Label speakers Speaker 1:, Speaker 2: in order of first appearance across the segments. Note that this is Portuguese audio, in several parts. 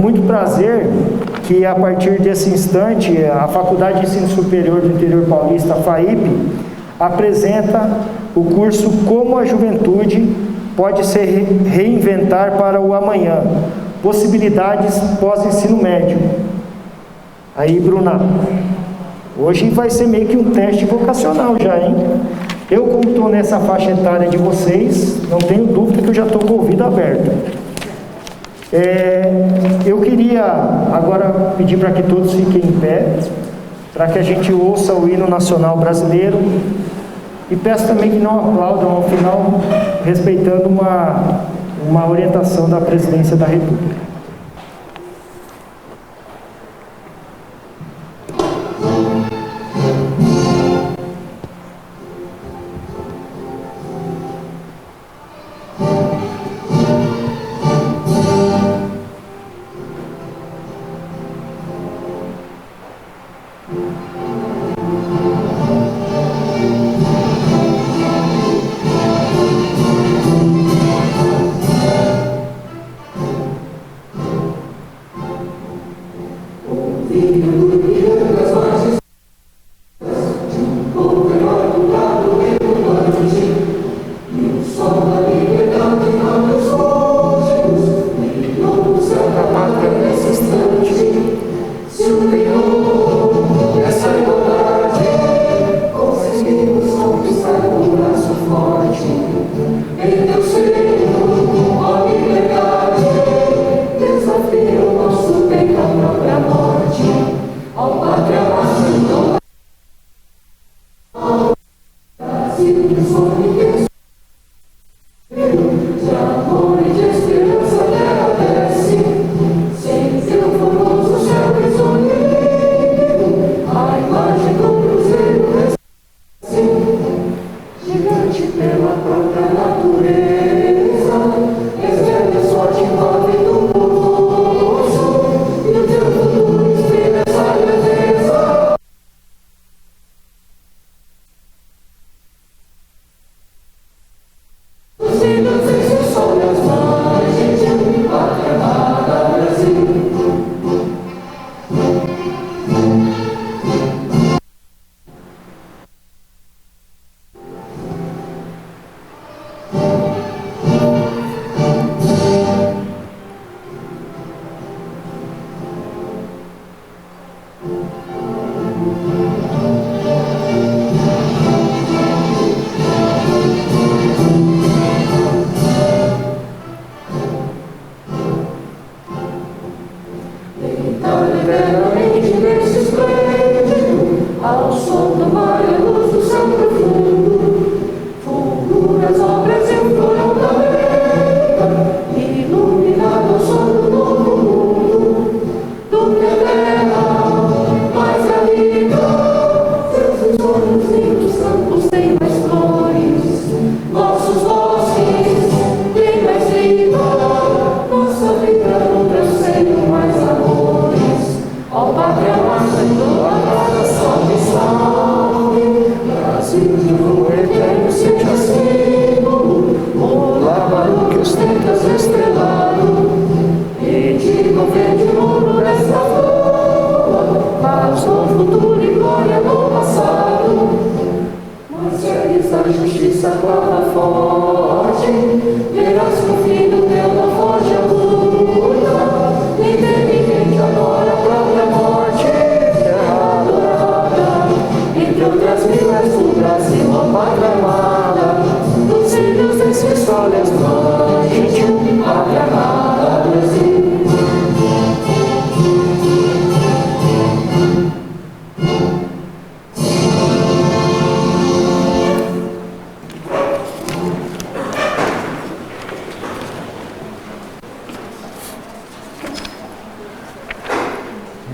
Speaker 1: muito prazer que a partir desse instante a Faculdade de Ensino Superior do Interior Paulista, a FAIP, apresenta o curso Como a Juventude Pode Se Reinventar para o Amanhã, Possibilidades Pós-Ensino Médio. Aí, Bruna, hoje vai ser meio que um teste vocacional já, hein? Eu, como estou nessa faixa etária de vocês, não tenho dúvida que eu já estou com o ouvido aberto. Eu queria agora pedir para que todos fiquem em pé, para que a gente ouça o hino nacional brasileiro, e peço também que não aplaudam ao final, respeitando uma orientação da Presidência da República.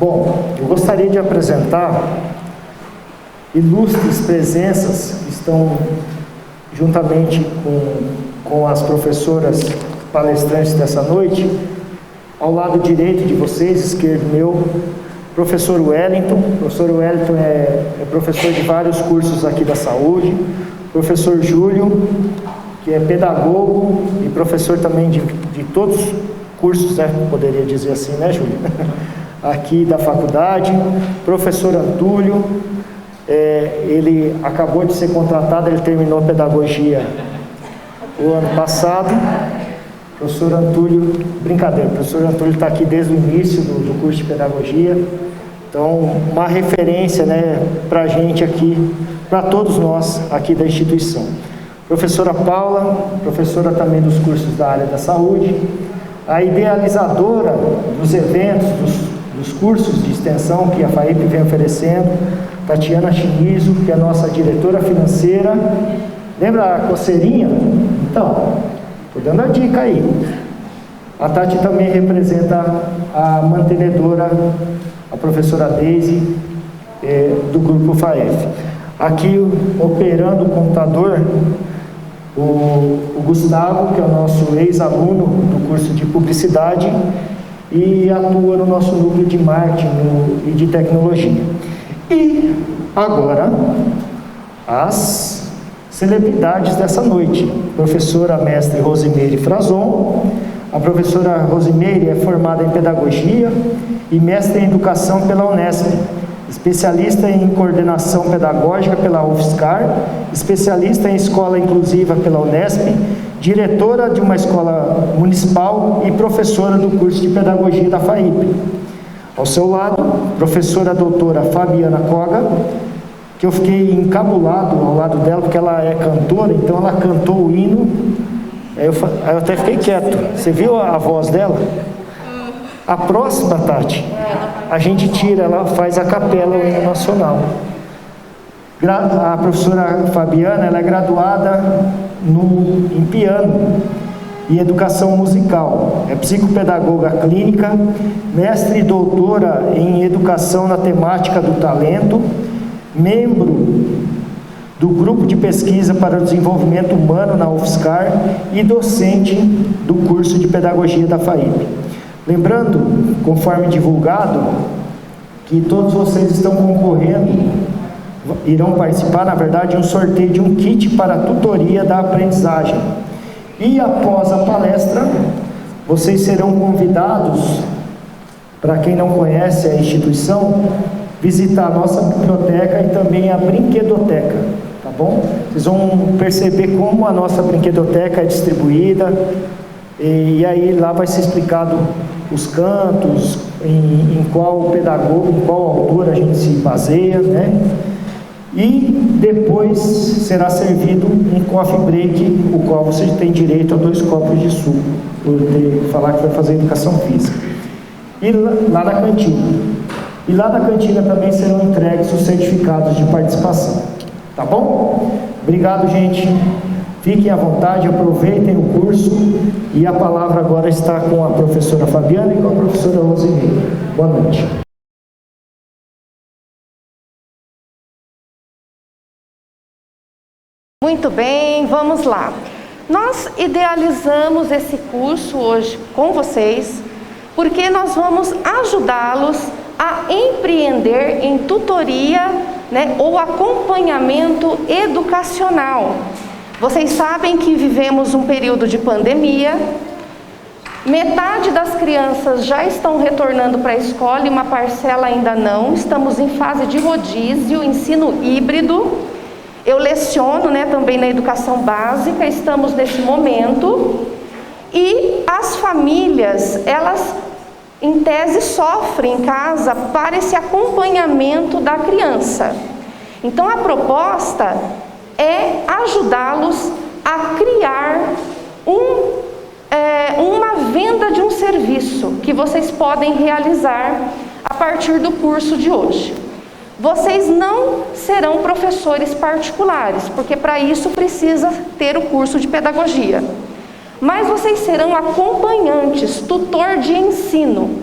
Speaker 1: Bom, eu gostaria de apresentar ilustres presenças que estão juntamente com as professoras palestrantes dessa noite. Ao lado direito de vocês, esquerdo meu, professor Wellington. O professor Wellington é professor de vários cursos aqui da saúde. Professor Júlio, que é pedagogo e professor também de todos os cursos, né? Poderia dizer assim, né, Júlia? Aqui da faculdade, professor Antúlio, ele acabou de ser contratado, ele terminou pedagogia o ano passado. Professor Antúlio, brincadeira, o professor Antúlio está aqui desde o início do curso de pedagogia, então uma referência, né, para a gente aqui, para todos nós aqui da instituição. Professora Paula, professora também dos cursos da área da saúde, a idealizadora dos eventos, dos cursos de extensão que a FAIP vem oferecendo, Tatiana Chinizo, que é a nossa diretora financeira. Lembra a coceirinha? Então, estou dando a dica aí. A Tati também representa a mantenedora, a professora Deise, do grupo FAEF. Aqui, operando o computador, o Gustavo, que é o nosso ex-aluno do curso de publicidade e atua no nosso núcleo de marketing e de tecnologia. E agora, as celebridades dessa noite. Professora mestre Rosimeire Frazon. A professora Rosimeire é formada em pedagogia e mestre em educação pela Unesp, especialista em coordenação pedagógica pela UFSCar, especialista em escola inclusiva pela Unesp, diretora de uma escola municipal e professora do curso de pedagogia da FAIP. Ao seu lado, professora doutora Fabiana Koga, que eu fiquei encabulado ao lado dela, porque ela é cantora, então ela cantou o hino, aí eu até fiquei quieto. Você viu a voz dela? A próxima, Tati, a gente tira, ela faz a capela, o hino nacional. A professora Fabiana, ela é graduada em piano e educação musical, é psicopedagoga clínica, mestre e doutora em educação na temática do talento, membro do grupo de pesquisa para o desenvolvimento humano na UFSCar e docente do curso de pedagogia da FAIP. Lembrando, conforme divulgado, que todos vocês estão concorrendo, irão participar, na verdade, de um sorteio de um kit para a tutoria da aprendizagem. E após a palestra, vocês serão convidados, para quem não conhece a instituição, visitar a nossa biblioteca e também a brinquedoteca, tá bom? Vocês vão perceber como a nossa brinquedoteca é distribuída, e aí lá vai ser explicado os cantos, em qual pedagogo, em qual autor a gente se baseia, né? E depois será servido um coffee break, o qual você tem direito a 2 copos de suco, por falar que vai fazer educação física. E lá na cantina. E lá na cantina também serão entregues os certificados de participação. Tá bom? Obrigado, gente. Fiquem à vontade, aproveitem o curso. E a palavra agora está com a professora Fabiana e com a professora Rosimeire. Boa noite.
Speaker 2: Muito bem, vamos lá. Nós idealizamos esse curso hoje com vocês, porque nós vamos ajudá-los a empreender em tutoria, né, ou acompanhamento educacional. Vocês sabem que vivemos um período de pandemia, metade das crianças já estão retornando para a escola e uma parcela ainda não. Estamos em fase de rodízio, ensino híbrido. Eu leciono, né, também na educação básica, estamos nesse momento, e as famílias, elas em tese sofrem em casa para esse acompanhamento da criança. Então a proposta é ajudá-los a criar uma venda de um serviço que vocês podem realizar a partir do curso de hoje. Vocês não serão professores particulares, porque para isso precisa ter o curso de pedagogia. Mas vocês serão acompanhantes, tutor de ensino.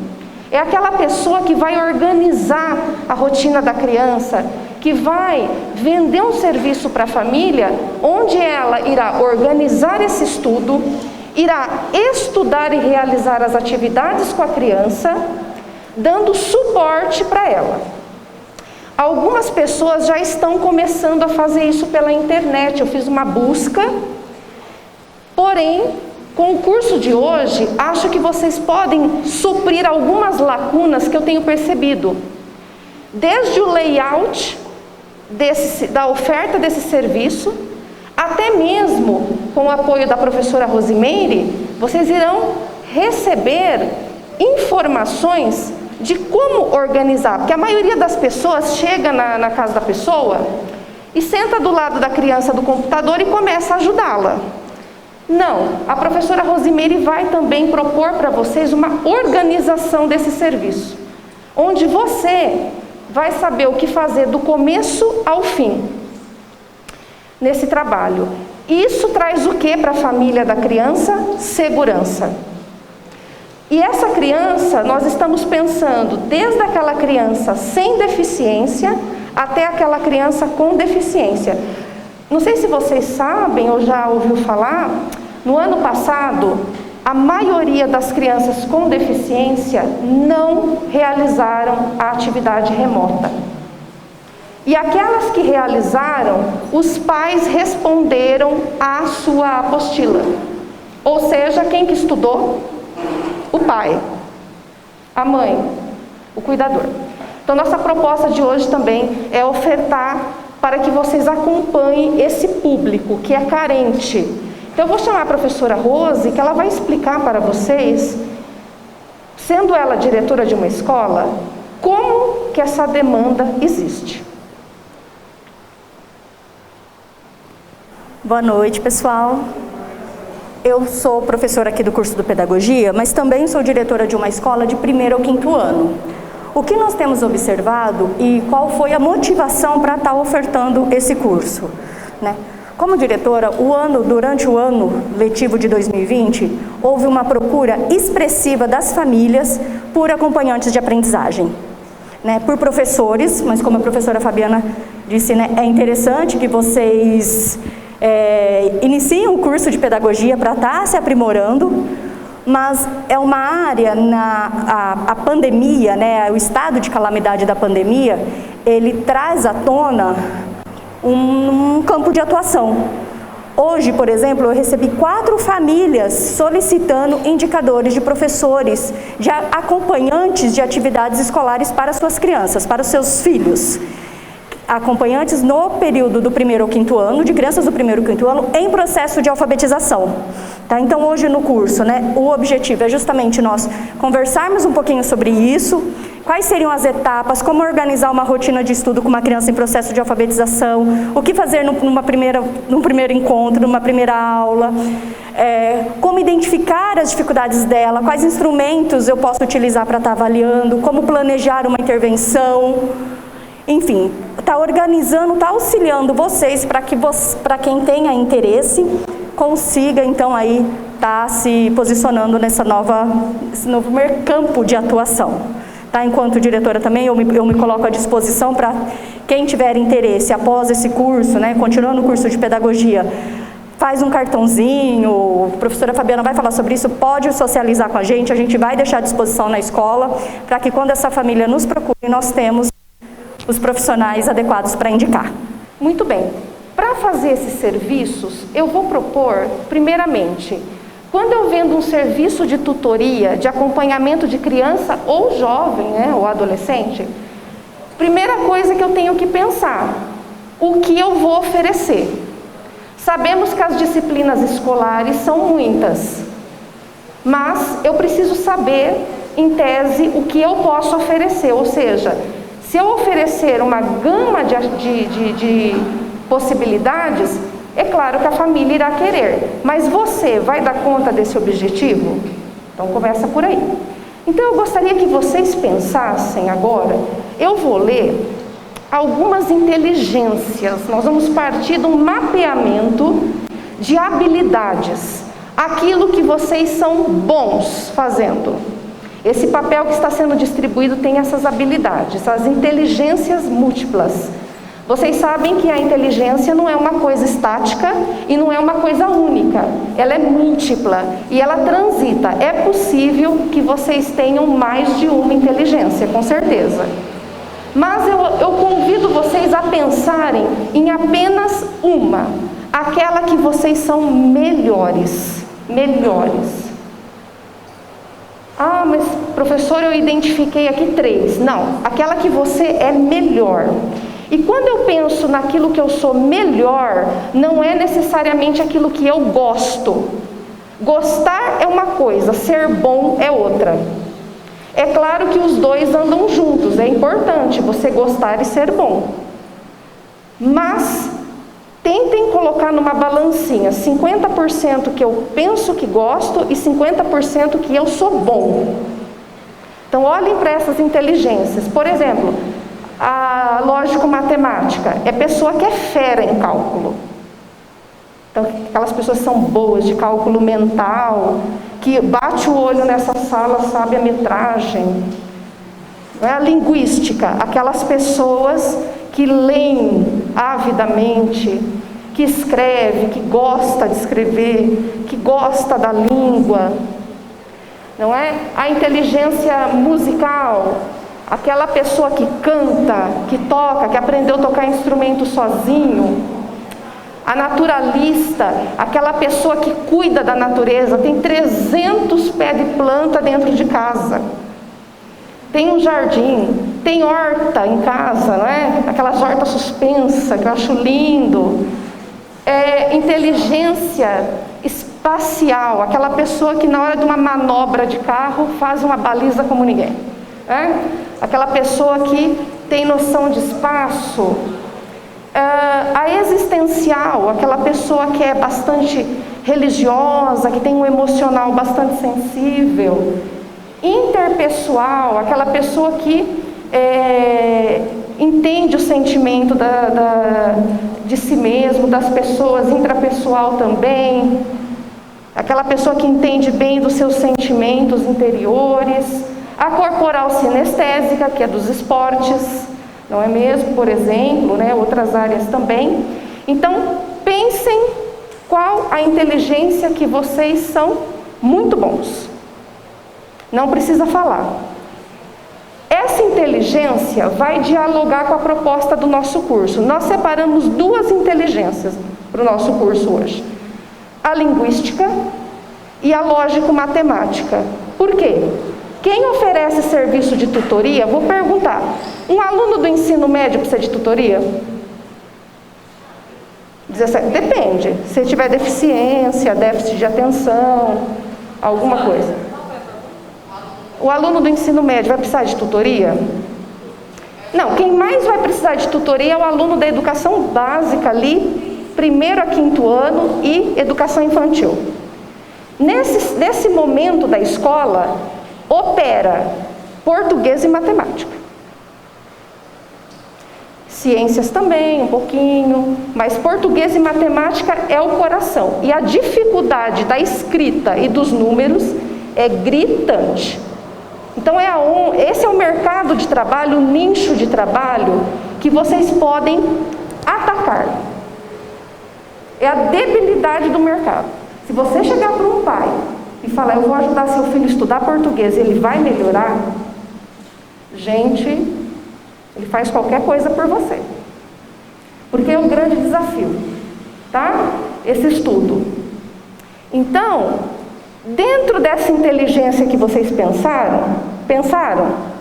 Speaker 2: É aquela pessoa que vai organizar a rotina da criança, que vai vender um serviço para a família, onde ela irá organizar esse estudo, irá estudar e realizar as atividades com a criança, dando suporte para ela. Algumas pessoas já estão começando a fazer isso pela internet. Eu fiz uma busca, porém, Com o curso de hoje, acho que vocês podem suprir algumas lacunas que eu tenho percebido. Desde o layout da oferta desse serviço, até mesmo com o apoio da professora Rosimeire, vocês irão receber informações de como organizar. Porque a maioria das pessoas chega na casa da pessoa e senta do lado da criança do computador e começa a ajudá-la. Não, a professora Rosimeire vai também propor para vocês uma organização desse serviço, onde você vai saber o que fazer do começo ao fim nesse trabalho. Isso traz o que para a família da criança? Segurança. E essa criança, nós estamos pensando desde aquela criança sem deficiência até aquela criança com deficiência. Não sei se vocês sabem ou já ouviu falar, no ano passado, a maioria das crianças com deficiência não realizaram a atividade remota. E aquelas que realizaram, os pais responderam à sua apostila. Ou seja, quem que estudou? O pai, a mãe, o cuidador. Então, nossa proposta de hoje também é ofertar para que vocês acompanhem esse público que é carente. Então, eu vou chamar a professora Rose, que ela vai explicar para vocês, sendo ela diretora de uma escola, como que essa demanda existe.
Speaker 3: Boa noite, pessoal. Eu sou professora aqui do curso de Pedagogia, mas também sou diretora de uma escola de 1º ao 5º ano. O que nós temos observado e qual foi a motivação para estar ofertando esse curso, né? Como diretora, durante o ano letivo de 2020, houve uma procura expressiva das famílias por acompanhantes de aprendizagem, né? Por professores, mas como a professora Fabiana disse, né, é interessante que vocês iniciem o curso de pedagogia para estar se aprimorando, mas é uma área, a pandemia, né, o estado de calamidade da pandemia, ele traz à tona um campo de atuação. Hoje, por exemplo, eu recebi 4 famílias solicitando indicadores de professores, de acompanhantes de atividades escolares para suas crianças, para os seus filhos. Acompanhantes no período do 1º ao 5º ano, de crianças do 1º ao 5º ano, em processo de alfabetização. Tá? Então, hoje no curso, né, o objetivo é justamente nós conversarmos um pouquinho sobre isso, quais seriam as etapas, como organizar uma rotina de estudo com uma criança em processo de alfabetização, o que fazer num primeiro encontro, numa primeira aula, como identificar as dificuldades dela, quais instrumentos eu posso utilizar para estar avaliando, como planejar uma intervenção. Enfim, está organizando, está auxiliando vocês para quem tenha interesse, consiga então aí estar se posicionando nesse novo campo de atuação. Tá? Enquanto diretora também, eu me coloco à disposição para quem tiver interesse após esse curso, né, continuando o curso de pedagogia, faz um cartãozinho, a professora Fabiana vai falar sobre isso, pode socializar com a gente vai deixar à disposição na escola, para que quando essa família nos procure, nós temos os profissionais adequados para indicar.
Speaker 2: Muito bem. Para fazer esses serviços, eu vou propor, primeiramente, quando eu vendo um serviço de tutoria, de acompanhamento de criança ou jovem, né, ou adolescente, primeira coisa que eu tenho que pensar, o que eu vou oferecer? Sabemos que as disciplinas escolares são muitas, mas eu preciso saber, em tese, o que eu posso oferecer, ou seja, se eu oferecer uma gama de possibilidades, é claro que a família irá querer, mas você vai dar conta desse objetivo? Então começa por aí. Então eu gostaria que vocês pensassem agora, eu vou ler algumas inteligências, nós vamos partir de um mapeamento de habilidades, aquilo que vocês são bons fazendo. Esse papel que está sendo distribuído tem essas habilidades, as inteligências múltiplas. Vocês sabem que a inteligência não é uma coisa estática e não é uma coisa única. Ela é múltipla e ela transita. É possível que vocês tenham mais de uma inteligência, com certeza. Mas eu convido vocês a pensarem em apenas uma, aquela que vocês são melhores melhores. Ah, mas professor, eu identifiquei aqui 3. Não, aquela que você é melhor. E quando eu penso naquilo que eu sou melhor, não é necessariamente aquilo que eu gosto. Gostar é uma coisa, ser bom é outra. É claro que os dois andam juntos, é importante você gostar e ser bom. Mas tentem colocar numa balancinha 50% que eu penso que gosto e 50% que eu sou bom. Então olhem para essas inteligências. Por exemplo, a lógico-matemática é pessoa que é fera em cálculo. Então aquelas pessoas que são boas de cálculo mental, que bate o olho nessa sala, sabe a metragem. Não é a linguística, aquelas pessoas que leem avidamente, que escreve, que gosta de escrever, que gosta da língua, não é? A inteligência musical, aquela pessoa que canta, que toca, que aprendeu a tocar instrumento sozinho. A naturalista, aquela pessoa que cuida da natureza, tem 300 pés de planta dentro de casa. Tem um jardim, tem horta em casa, não é? Aquelas hortas suspensas, que eu acho lindo. Inteligência espacial, aquela pessoa que na hora de uma manobra de carro faz uma baliza como ninguém. Aquela pessoa que tem noção de espaço. A existencial, aquela pessoa que é bastante religiosa, que tem um emocional bastante sensível. Interpessoal, aquela pessoa que entende o sentimento de si mesmo, das pessoas. Intrapessoal também, aquela pessoa que entende bem dos seus sentimentos interiores. A corporal sinestésica, que é dos esportes, não é mesmo? Por exemplo, né? Outras áreas também. Então, pensem qual a inteligência que vocês são muito bons. Não precisa falar. Essa inteligência vai dialogar com a proposta do nosso curso. Nós separamos 2 inteligências para o nosso curso hoje. A linguística e a lógico-matemática. Por quê? Quem oferece serviço de tutoria, vou perguntar, um aluno do ensino médio precisa de tutoria? 17, depende. Se tiver deficiência, déficit de atenção, alguma coisa. O aluno do ensino médio vai precisar de tutoria? Não, quem mais vai precisar de tutoria é o aluno da educação básica ali, 1º a 5º ano e educação infantil. Nesse momento da escola, opera português e matemática. Ciências também, um pouquinho, mas português e matemática é o coração. E a dificuldade da escrita e dos números é gritante. Então esse é o mercado de trabalho, o nicho de trabalho que vocês podem atacar. É a debilidade do mercado. Se você chegar para um pai e falar, eu vou ajudar seu filho a estudar português, ele vai melhorar, gente, ele faz qualquer coisa por você. Porque é um grande desafio, tá? Esse estudo. Então, dentro dessa inteligência que vocês pensaram,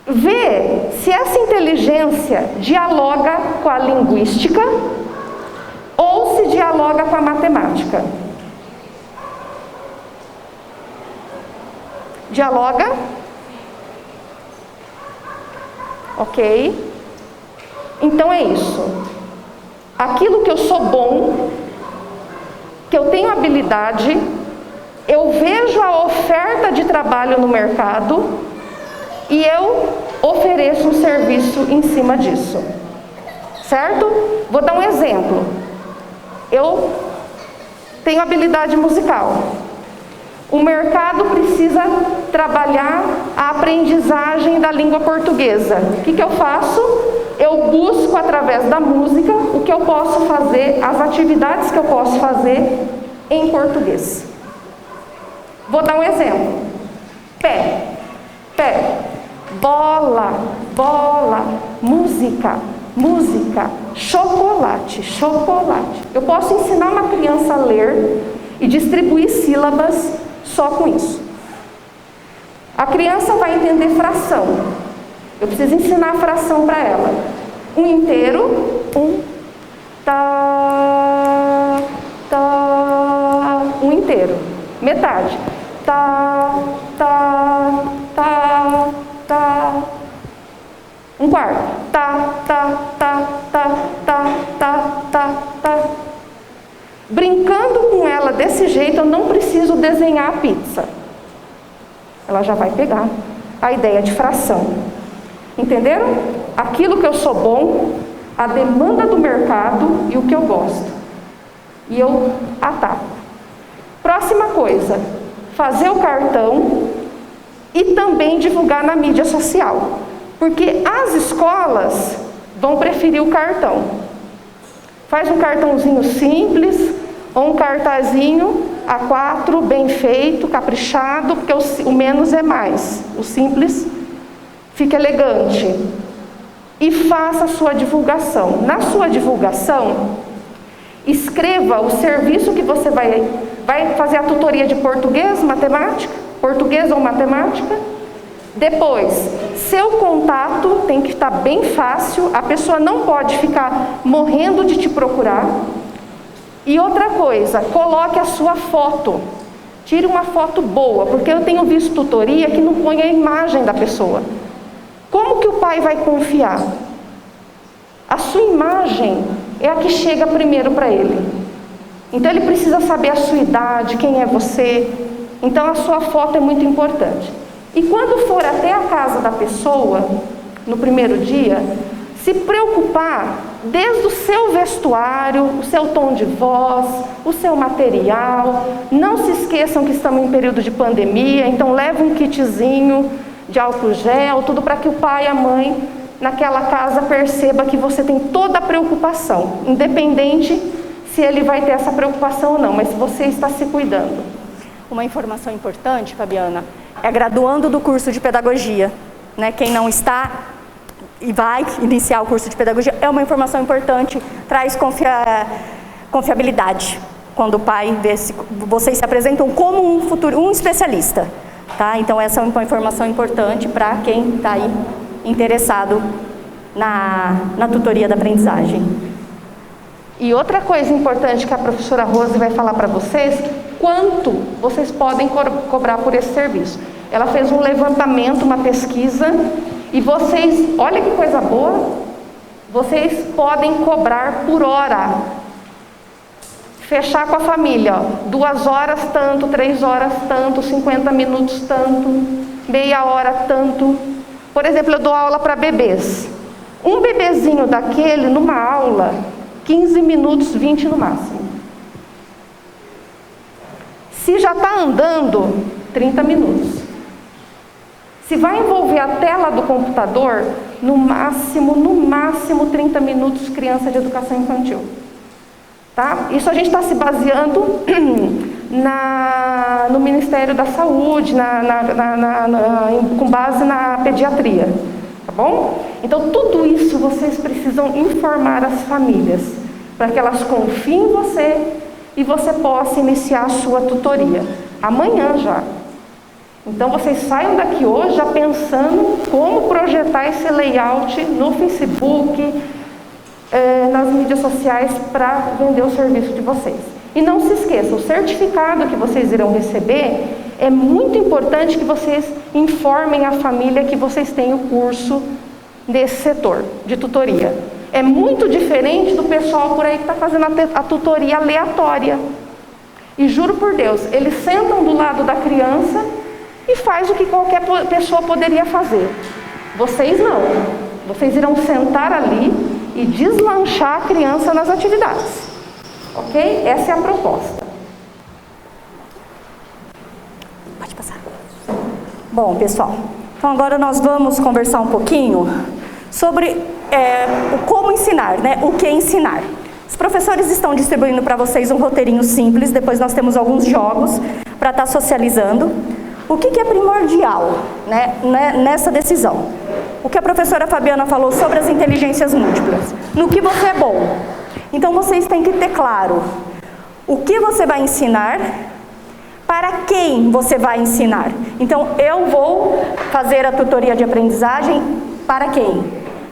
Speaker 2: vê se essa inteligência dialoga com a linguística ou se dialoga com a matemática. Dialoga? Ok. Então é isso. Aquilo que eu sou bom, que eu tenho habilidade, eu vejo a oferta de trabalho no mercado e eu ofereço um serviço em cima disso. Certo? Vou dar um exemplo. Eu tenho habilidade musical. O mercado precisa trabalhar a aprendizagem da língua portuguesa. O que eu faço? Eu busco através da música o que eu posso fazer, as atividades que eu posso fazer em português. Vou dar um exemplo. Pé, bola, música, música, chocolate, chocolate. Eu posso ensinar uma criança a ler e distribuir sílabas só com isso. A criança vai entender fração. Eu preciso ensinar a fração para ela. Um inteiro, um inteiro. Metade. Um quarto. Brincando com ela desse jeito, eu não preciso desenhar a pizza. Ela já vai pegar a ideia de fração. Entenderam? Aquilo que eu sou bom, a demanda do mercado e o que eu gosto. E eu ataco. Próxima coisa, fazer o cartão e também divulgar na mídia social. Porque as escolas vão preferir o cartão. Faz um cartãozinho simples ou um cartazinho A4, bem feito, caprichado, porque o menos é mais. O simples fica elegante. E faça a sua divulgação. Na sua divulgação, escreva o serviço que você vai fazer a tutoria de português, matemática, português ou matemática. Depois, seu contato tem que estar bem fácil, a pessoa não pode ficar morrendo de te procurar. E outra coisa, coloque a sua foto. Tire uma foto boa, porque eu tenho visto tutoria que não põe a imagem da pessoa. Como que o pai vai confiar? A sua imagem é a que chega primeiro para ele. Então ele precisa saber a sua idade, quem é você. Então a sua foto é muito importante. E quando for até a casa da pessoa, no primeiro dia, se preocupar desde o seu vestuário, o seu tom de voz, o seu material. Não se esqueçam que estamos em período de pandemia, então leve um kitzinho de álcool gel, tudo para que o pai e a mãe naquela casa perceba que você tem toda a preocupação, independente se ele vai ter essa preocupação ou não, mas você está se cuidando.
Speaker 3: Uma informação importante, Fabiana, é graduando do curso de pedagogia, né? Quem não está e vai iniciar o curso de pedagogia, é uma informação importante, traz confiabilidade. Quando o pai vê se vocês se apresentam como um especialista, tá? Então essa é uma informação importante para quem está aí interessado na tutoria da aprendizagem.
Speaker 2: E outra coisa importante que a professora Rose vai falar para vocês, quanto vocês podem cobrar por esse serviço. Ela fez um levantamento, uma pesquisa, e vocês, olha que coisa boa, vocês podem cobrar por hora. Fechar com a família, ó, 2 horas tanto, 3 horas tanto, 50 minutos tanto, meia hora tanto. Por exemplo, eu dou aula para bebês. Um bebezinho daquele, numa aula, 15 minutos, 20 no máximo. Se já está andando, 30 minutos. Se vai envolver a tela do computador, no máximo 30 minutos, criança de educação infantil. Tá? Isso a gente está se baseando no Ministério da Saúde, com base na pediatria. Tá bom? Então, tudo isso vocês precisam informar as famílias, para que elas confiem em você e você possa iniciar a sua tutoria. Amanhã já. Então, vocês saiam daqui hoje já pensando como projetar esse layout no Facebook, nas mídias sociais, para vender o serviço de vocês. E não se esqueçam, o certificado que vocês irão receber, é muito importante que vocês informem a família que vocês têm o curso nesse setor de tutoria. É muito diferente do pessoal por aí que está fazendo a tutoria aleatória. E juro por Deus, eles sentam do lado da criança e faz o que qualquer pessoa poderia fazer. Vocês não. Vocês irão sentar ali e deslanchar a criança nas atividades. Ok? Essa é a proposta.
Speaker 3: Pode passar. Bom, pessoal, então agora nós vamos conversar um pouquinho sobre o como ensinar, né? O que ensinar. Os professores estão distribuindo para vocês um roteirinho simples, depois nós temos alguns jogos para estar socializando. O que é primordial, né, nessa decisão? o que a professora Fabiana falou sobre as inteligências múltiplas, no que você é bom. Então vocês têm que ter claro o que você vai ensinar, para quem você vai ensinar. Então eu vou fazer a tutoria de aprendizagem para quem?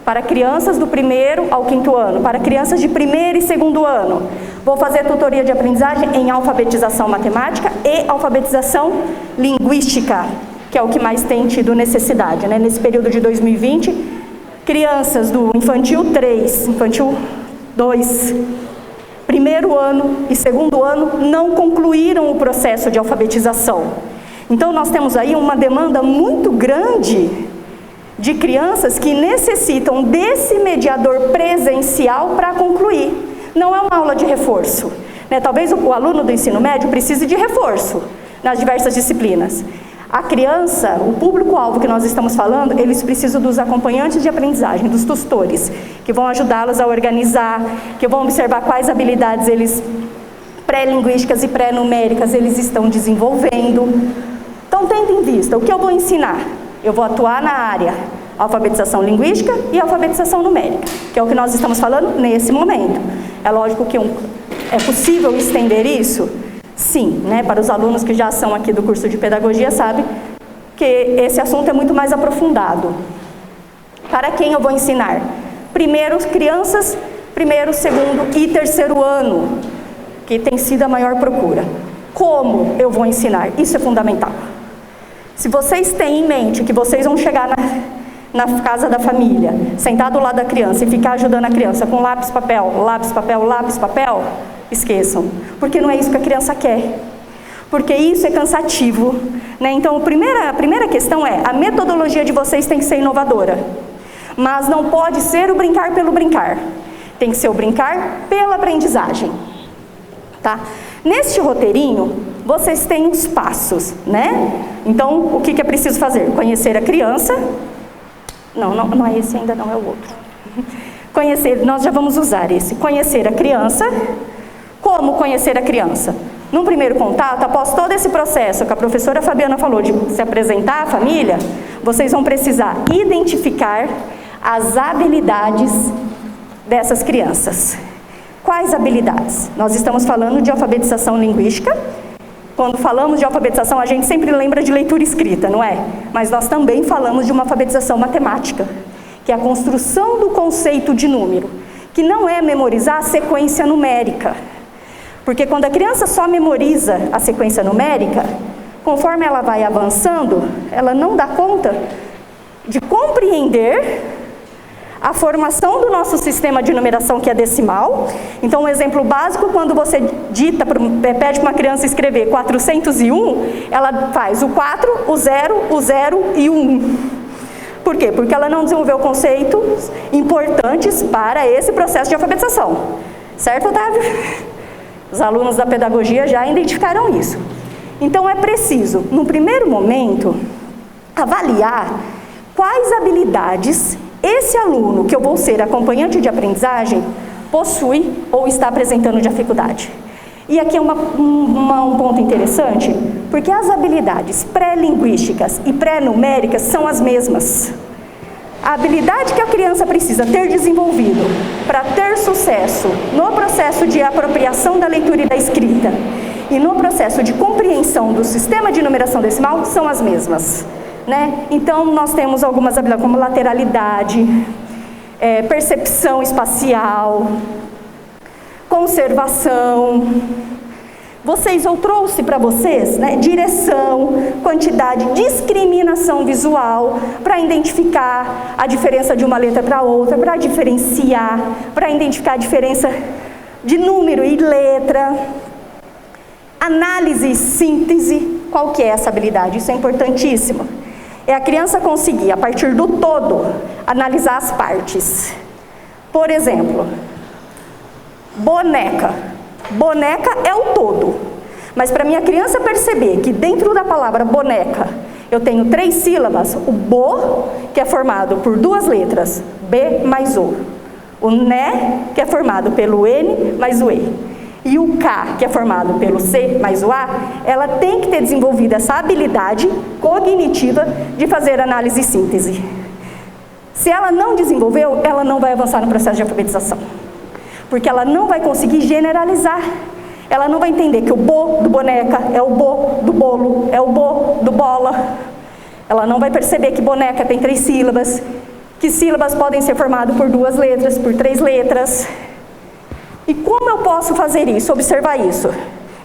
Speaker 3: Para crianças do 1º ao 5º ano, para crianças de 1º e 2º ano. Vou fazer tutoria de aprendizagem em alfabetização matemática e alfabetização linguística, que é o que mais tem tido necessidade, né? Nesse período de 2020, crianças do infantil 3, infantil 2, 1º ano e 2º ano não concluíram o processo de alfabetização. Então nós temos aí uma demanda muito grande de crianças que necessitam desse mediador presencial para concluir. Não é uma aula de reforço, né? Talvez o aluno do ensino médio precise de reforço nas diversas disciplinas. A criança, o público-alvo que nós estamos falando, eles precisam dos acompanhantes de aprendizagem, dos tutores, que vão ajudá-los a organizar, que vão observar quais habilidades eles, pré-linguísticas e pré-numéricas, eles estão desenvolvendo. Então, tendo em vista o que eu vou ensinar. Eu vou atuar na área alfabetização linguística e alfabetização numérica, que é o que nós estamos falando nesse momento. É lógico que é possível estender isso? Sim, né? Para os alunos que já são aqui do curso de pedagogia, sabem que esse assunto é muito mais aprofundado. Para quem eu vou ensinar? Primeiro, crianças, 1º, 2º e 3º ano, que tem sido a maior procura. Como eu vou ensinar? Isso é fundamental. Se vocês têm em mente que vocês vão chegar na casa da família, sentar do lado da criança e ficar ajudando a criança com lápis, papel, lápis, papel, lápis, papel, esqueçam, porque não é isso que a criança quer, porque isso é cansativo, né? Então a primeira questão é, a metodologia de vocês tem que ser inovadora, mas não pode ser o brincar pelo brincar, tem que ser o brincar pela aprendizagem, tá? Neste roteirinho, vocês têm os passos, né? Então, o que é preciso fazer? Conhecer a criança. Não é esse ainda, não é o outro. Conhecer, nós já vamos usar esse. Conhecer a criança. Como conhecer a criança? Num primeiro contato, após todo esse processo que a professora Fabiana falou de se apresentar à família, vocês vão precisar identificar as habilidades dessas crianças. Quais habilidades? Nós estamos falando de alfabetização linguística. Quando falamos de alfabetização, a gente sempre lembra de leitura escrita, não é? Mas nós também falamos de uma alfabetização matemática, que é a construção do conceito de número, que não é memorizar a sequência numérica. Porque quando a criança só memoriza a sequência numérica, conforme ela vai avançando, ela não dá conta de compreender a formação do nosso sistema de numeração, que é decimal. Então, um exemplo básico, quando você pede para uma criança escrever 401, ela faz o 4, o 0 e o 1. Por quê? Porque ela não desenvolveu conceitos importantes para esse processo de alfabetização. Certo, Otávio? Os alunos da pedagogia já identificaram isso. Então, é preciso, no primeiro momento, avaliar quais habilidades esse aluno, que eu vou ser acompanhante de aprendizagem, possui ou está apresentando dificuldade. E aqui é um ponto interessante, porque as habilidades pré-linguísticas e pré-numéricas são as mesmas. A habilidade que a criança precisa ter desenvolvido para ter sucesso no processo de apropriação da leitura e da escrita e no processo de compreensão do sistema de numeração decimal são as mesmas. Né? Então, nós temos algumas habilidades como lateralidade, percepção espacial, conservação. Eu trouxe para vocês, né, direção, quantidade, discriminação visual, para identificar a diferença de uma letra para outra, para diferenciar, para identificar a diferença de número e letra. Análise e síntese, qual que é essa habilidade? Isso é importantíssimo. É a criança conseguir, a partir do todo, analisar as partes. Por exemplo, boneca. Boneca é o todo. Mas para minha criança perceber que dentro da palavra boneca eu tenho 3 sílabas, o bo, que é formado por 2 letras, B mais O. O né, que é formado pelo N mais o E. E o K, que é formado pelo C mais o A, ela tem que ter desenvolvido essa habilidade cognitiva de fazer análise e síntese. Se ela não desenvolveu, ela não vai avançar no processo de alfabetização, porque ela não vai conseguir generalizar. Ela não vai entender que o bo do boneca é o bo do bolo, é o bo do bola. Ela não vai perceber que boneca tem 3 sílabas, que sílabas podem ser formadas por 2 letras, por 3 letras. E como eu posso fazer isso, observar isso?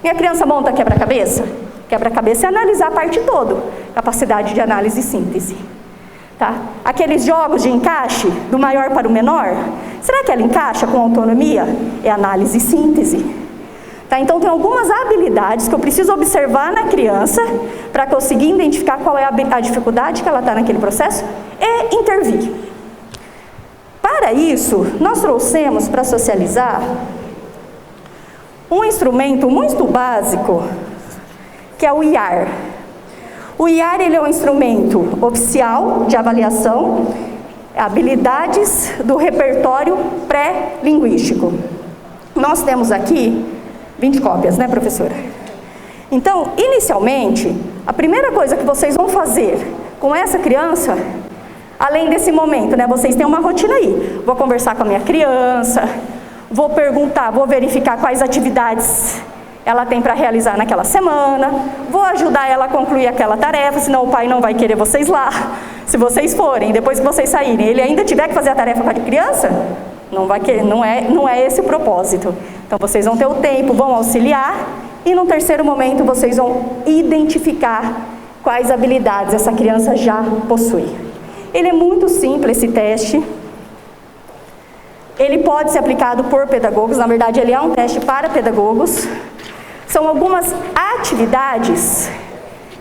Speaker 3: Minha criança monta quebra-cabeça? Quebra-cabeça é analisar a parte toda, capacidade de análise e síntese. Tá? Aqueles jogos de encaixe, do maior para o menor, será que ela encaixa com autonomia? É análise e síntese. Tá? Então tem algumas habilidades que eu preciso observar na criança para conseguir identificar qual é a dificuldade que ela está naquele processo e intervir. Para isso, nós trouxemos para socializar um instrumento muito básico, que é o IAR. O IAR ele é um instrumento oficial de avaliação, habilidades do repertório pré-linguístico. Nós temos aqui 20 cópias, né, professora? Então, inicialmente, a primeira coisa que vocês vão fazer com essa criança, além desse momento, né, vocês têm uma rotina aí. Vou conversar com a minha criança, vou perguntar, vou verificar quais atividades ela tem para realizar naquela semana, vou ajudar ela a concluir aquela tarefa, senão o pai não vai querer vocês lá. Se vocês forem, depois que vocês saírem, ele ainda tiver que fazer a tarefa com a criança, não vai querer, não é esse o propósito. Então vocês vão ter o tempo, vão auxiliar, e no terceiro momento vocês vão identificar quais habilidades essa criança já possui. Ele é muito simples, esse teste. Ele pode ser aplicado por pedagogos, na verdade ele é um teste para pedagogos. São algumas atividades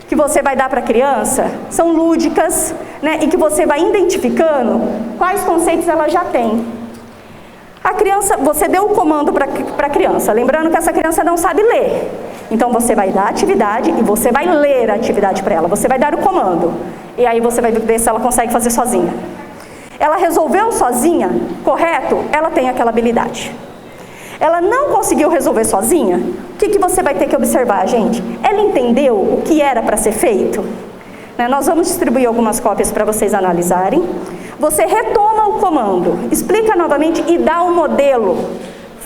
Speaker 3: que você vai dar para a criança, são lúdicas, né, e que você vai identificando quais conceitos ela já tem. A criança, você deu o comando para a criança, lembrando que essa criança não sabe ler. Então você vai dar a atividade e você vai ler a atividade para ela, você vai dar o comando. E aí você vai ver se ela consegue fazer sozinha. Ela resolveu sozinha, correto? Ela tem aquela habilidade. Ela não conseguiu resolver sozinha? O que você vai ter que observar, gente? Ela entendeu o que era para ser feito? Né? Nós vamos distribuir algumas cópias para vocês analisarem. Você retoma o comando, explica novamente e dá o modelo.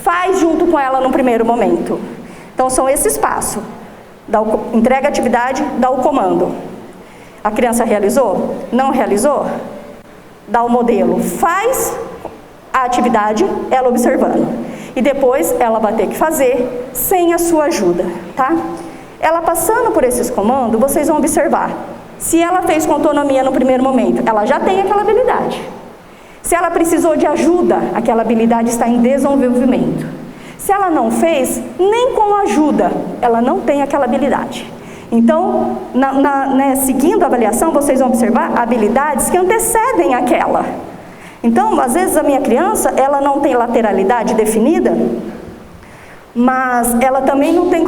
Speaker 3: Faz junto com ela no primeiro momento. Então são esses passos. Entrega a atividade, dá o comando. A criança realizou? Não realizou? Dá o modelo. Faz a atividade, ela observando. E depois ela vai ter que fazer sem a sua ajuda, tá? Ela passando por esses comandos, vocês vão observar. Se ela fez com autonomia no primeiro momento, ela já tem aquela habilidade. Se ela precisou de ajuda, aquela habilidade está em desenvolvimento. Se ela não fez, nem com ajuda, ela não tem aquela habilidade. Então, seguindo a avaliação, vocês vão observar habilidades que antecedem aquela. Então, às vezes a minha criança, ela não tem lateralidade definida, mas ela também não tem,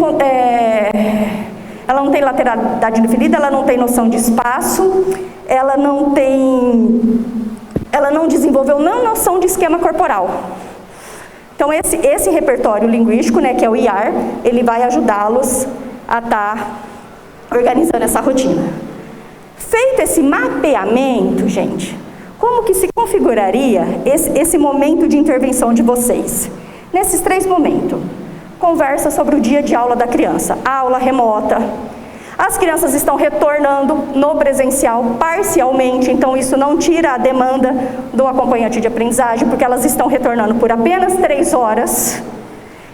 Speaker 3: ela não tem lateralidade definida, ela não tem noção de espaço, ela não desenvolveu noção de esquema corporal. Então, esse repertório linguístico, né, que é o IAR, ele vai ajudá-los a estar organizando essa rotina. Feito esse mapeamento, gente, como que se configuraria esse momento de intervenção de vocês? Nesses 3 momentos. Conversa sobre o dia de aula da criança. Aula remota. As crianças estão retornando no presencial parcialmente, então isso não tira a demanda do acompanhante de aprendizagem, porque elas estão retornando por apenas 3 horas,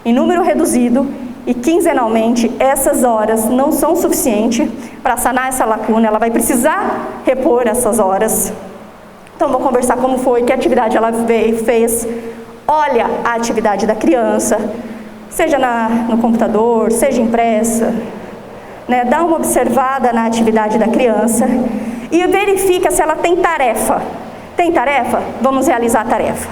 Speaker 3: em número reduzido, e quinzenalmente essas horas não são suficientes para sanar essa lacuna, ela vai precisar repor essas horas. Então vou conversar como foi, que atividade ela fez, olha a atividade da criança, seja no computador, seja impressa, né? Dá uma observada na atividade da criança e verifica se ela tem tarefa. Tem tarefa? Vamos realizar a tarefa.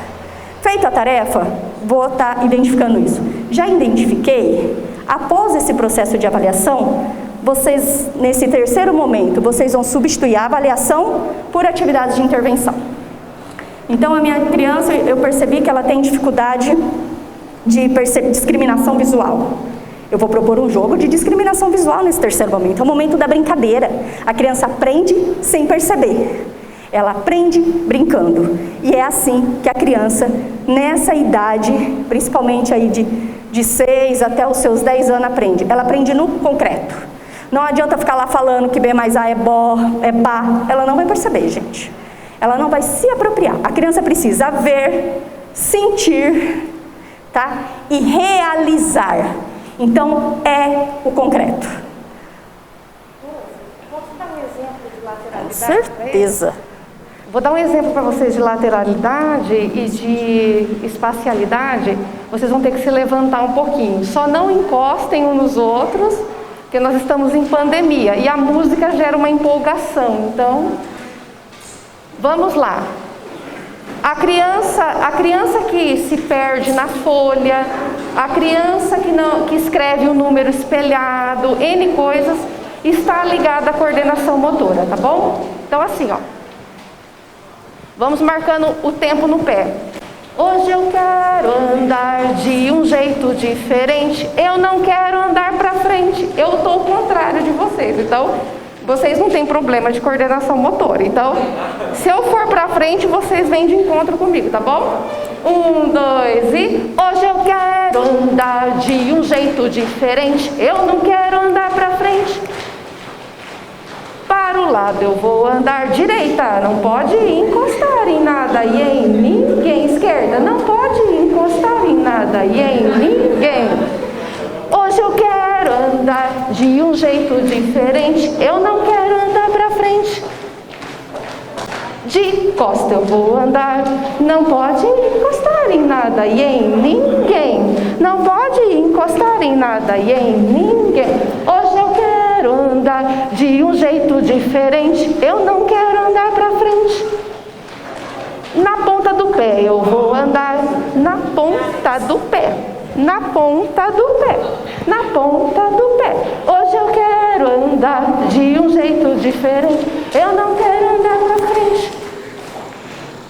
Speaker 3: Feita a tarefa, vou estar identificando isso. Já identifiquei? Após esse processo de avaliação, vocês, nesse terceiro momento, vocês vão substituir a avaliação por atividades de intervenção. Então, a minha criança, eu percebi que ela tem dificuldade de discriminação visual. Eu vou propor um jogo de discriminação visual nesse terceiro momento. É o momento da brincadeira. A criança aprende sem perceber. Ela aprende brincando. E é assim que a criança, nessa idade, principalmente aí de 6 até os seus 10 anos, aprende. Ela aprende no concreto. Não adianta ficar lá falando que B mais A é bó, é pá. Ela não vai perceber, gente. Ela não vai se apropriar. A criança precisa ver, sentir, tá? E realizar. Então, é o concreto.
Speaker 2: Posso dar um exemplo de lateralidade?
Speaker 3: Com certeza.
Speaker 2: Vou dar um exemplo para vocês de lateralidade e de espacialidade. Vocês vão ter que se levantar um pouquinho. Só não encostem uns nos outros, porque nós estamos em pandemia. E a música gera uma empolgação. Então, vamos lá. A criança que se perde na folha, a criança que escreve o número espelhado, N coisas, está ligada à coordenação motora, tá bom? Então assim, ó. Vamos marcando o tempo no pé. Hoje eu quero andar de um jeito diferente. Eu não quero andar para frente. Eu estou ao contrário de vocês. Então, vocês não têm problema de coordenação motora. Então, se eu for para frente, vocês vêm de encontro comigo, tá bom? 1, 2 e... Hoje eu quero andar de um jeito diferente. Eu não quero andar para frente. Para o lado eu vou andar direita. Não pode encostar em nada e em ninguém. Esquerda, não pode encostar em nada e em ninguém. Hoje eu quero andar de um jeito diferente. Eu não quero andar para frente. De costa eu vou andar. Não pode encostar em nada e em ninguém. Não pode encostar em nada e em ninguém. Hoje eu quero andar de um jeito diferente. Eu não quero andar para frente. Na ponta do pé eu vou andar. Na ponta do pé. Na ponta do pé, na ponta do pé. Hoje eu quero andar de um jeito diferente. Eu não quero andar para frente.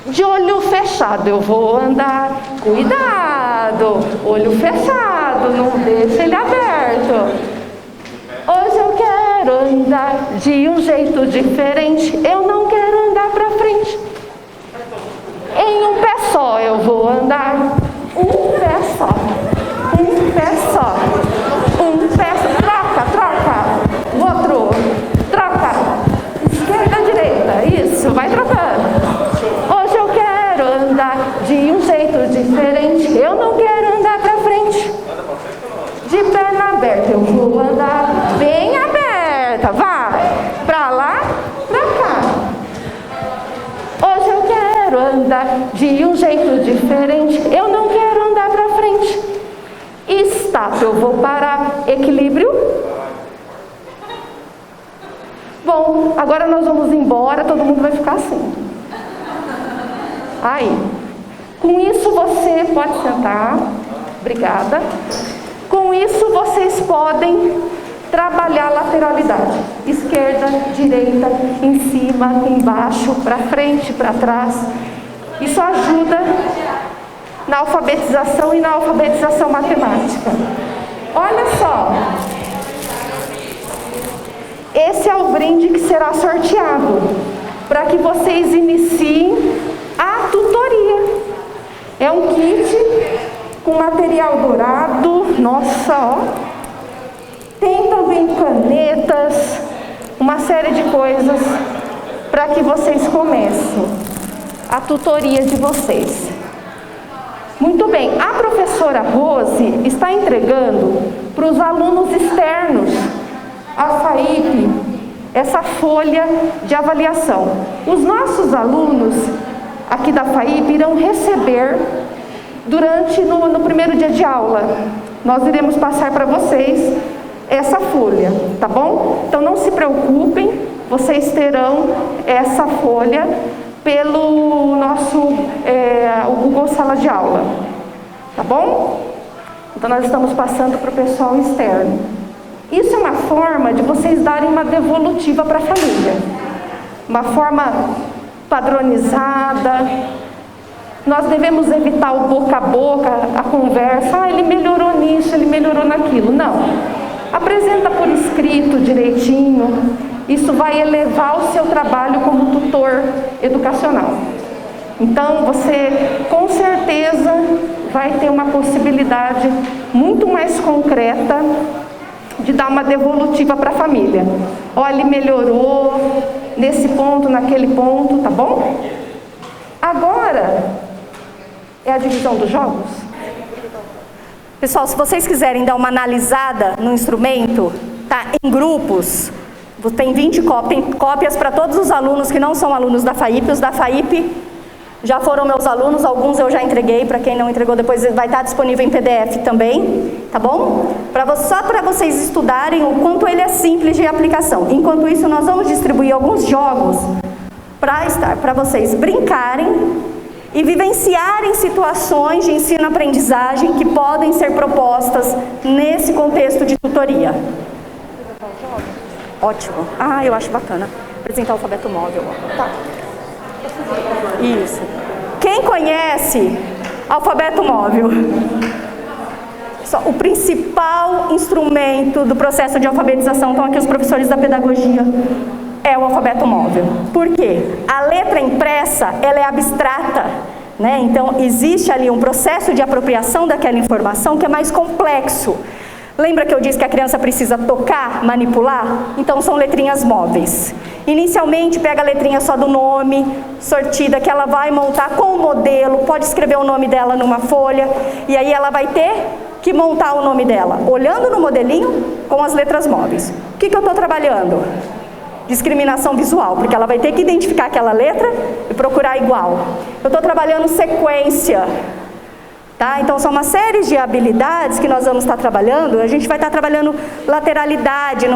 Speaker 2: De olho fechado eu vou andar. Cuidado, olho fechado, não deixa ele aberto. Hoje eu quero andar de um jeito diferente. Eu não quero andar para frente. Em um pé só eu vou andar. Um pé só. Um pé só. Um pé só. Troca. O outro. Troca. Esquerda, direita. Isso, vai trocando. Hoje eu quero andar de um jeito diferente. Eu não quero andar pra frente. De perna aberta eu vou andar bem aberta. Vai. Pra lá, pra cá. Hoje eu quero andar de um jeito diferente. Eu não quero andar pra frente. Estátua, eu vou parar. Equilíbrio. Bom, agora nós vamos embora. Todo mundo vai ficar assim. Aí. Com isso você pode sentar. Obrigada. Com isso vocês podem trabalhar a lateralidade. Esquerda, direita, em cima, embaixo, para frente, para trás. Isso ajuda na alfabetização e na alfabetização matemática. Olha só. Esse é o brinde que será sorteado para que vocês iniciem a tutoria. É um kit com material dourado. Nossa, ó. Tem também canetas, uma série de coisas para que vocês comecem a tutoria de vocês. Muito bem, a professora Rose está entregando para os alunos externos, a FAIP, essa folha de avaliação. Os nossos alunos aqui da FAIP irão receber no primeiro dia de aula. Nós iremos passar para vocês essa folha, tá bom? Então não se preocupem, vocês terão essa folha pelo nosso o Google Sala de Aula, tá bom? Então nós estamos passando para o pessoal externo. Isso é uma forma de vocês darem uma devolutiva para a família, uma forma padronizada. Nós devemos evitar o boca a boca, a conversa, ele melhorou nisso, ele melhorou naquilo. Não. Apresenta por escrito direitinho, isso vai elevar o seu trabalho como tutor educacional. Então, você com certeza vai ter uma possibilidade muito mais concreta de dar uma devolutiva para a família. Olha, melhorou nesse ponto, naquele ponto, tá bom? Agora é a divisão dos jogos.
Speaker 3: Pessoal, se vocês quiserem dar uma analisada no instrumento, tá? Em grupos, tem 20 cópias para todos os alunos que não são alunos da FAIP. Os da FAIP já foram meus alunos, alguns eu já entreguei, para quem não entregou depois vai estar disponível em PDF também, tá bom? Só para vocês estudarem o quanto ele é simples de aplicação. Enquanto isso, nós vamos distribuir alguns jogos para vocês brincarem e vivenciarem situações de ensino-aprendizagem que podem ser propostas nesse contexto de tutoria. Ótimo. Ah, eu acho bacana. Apresentar o alfabeto móvel. Tá. Isso. Quem conhece alfabeto móvel? O principal instrumento do processo de alfabetização, estão aqui os professores da pedagogia, é o alfabeto móvel. Por quê? A letra impressa, ela é abstrata, né? Então, existe ali um processo de apropriação daquela informação que é mais complexo. Lembra que eu disse que a criança precisa tocar, manipular? Então, são letrinhas móveis. Inicialmente, pega a letrinha só do nome, sortida, que ela vai montar com o modelo, pode escrever o nome dela numa folha, e aí ela vai ter que montar o nome dela, olhando no modelinho com as letras móveis. O que eu estou trabalhando? Discriminação visual, porque ela vai ter que identificar aquela letra e procurar igual. Eu estou trabalhando sequência, tá? Então são uma série de habilidades que nós vamos estar trabalhando. A gente vai estar trabalhando lateralidade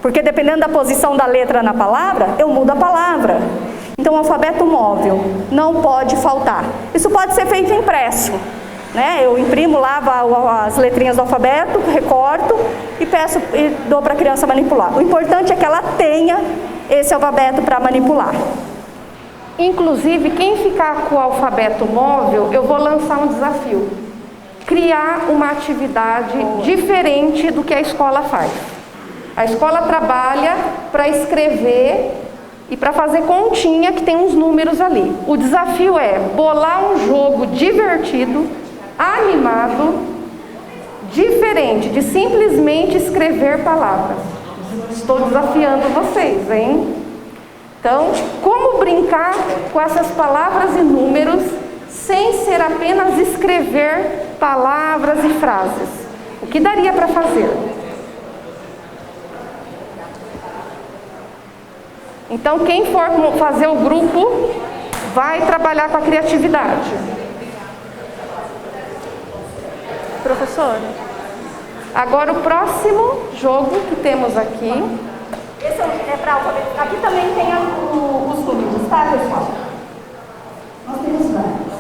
Speaker 3: porque dependendo da posição da letra na palavra, eu mudo a palavra. Então o alfabeto móvel não pode faltar. Isso pode ser feito impresso, né? Eu imprimo lá as letrinhas do alfabeto, recorto e dou para a criança manipular. O importante é que ela tenha esse alfabeto para manipular.
Speaker 2: Inclusive, quem ficar com o alfabeto móvel, eu vou lançar um desafio. Criar uma atividade diferente do que a escola faz. A escola trabalha para escrever e para fazer continha que tem uns números ali. O desafio é bolar um jogo divertido, animado, diferente de simplesmente escrever palavras. Estou desafiando vocês, hein? Então, como brincar com essas palavras e números sem ser apenas escrever palavras e frases? O que daria para fazer? Então, quem for fazer o grupo vai trabalhar com a criatividade. Professora, agora o próximo jogo que temos aqui.
Speaker 3: Esse é para alfabetizar. Aqui também tem os números, tá, pessoal? Nós temos vários.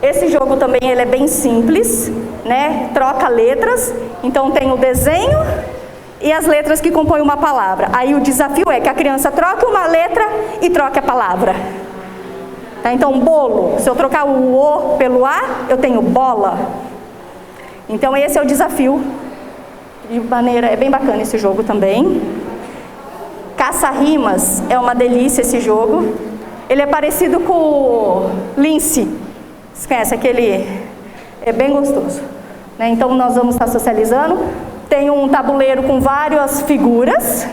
Speaker 3: Esse jogo também ele é bem simples, né? Troca letras, então tem o desenho e as letras que compõem uma palavra. Aí o desafio é que a criança troque uma letra e troque a palavra. Tá? Então, bolo, se eu trocar o O pelo A, eu tenho bola. Então, esse é o desafio. É bem bacana esse jogo também. Caça-rimas, é uma delícia esse jogo. Ele é parecido com o Lince. Você conhece aquele? É bem gostoso. Né? Então, nós vamos estar socializando. Tem um tabuleiro com várias figuras.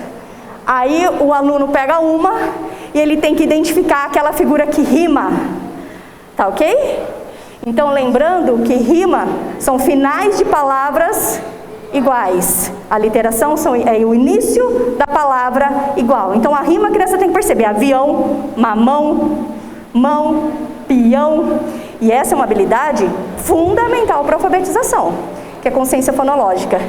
Speaker 3: Aí, o aluno pega uma e ele tem que identificar aquela figura que rima. Tá ok? Então, lembrando que rima são finais de palavras iguais. A literação é o início da palavra igual. Então, a rima a criança tem que perceber. Avião, mamão, mão, peão. E essa é uma habilidade fundamental para a alfabetização, que é a consciência fonológica.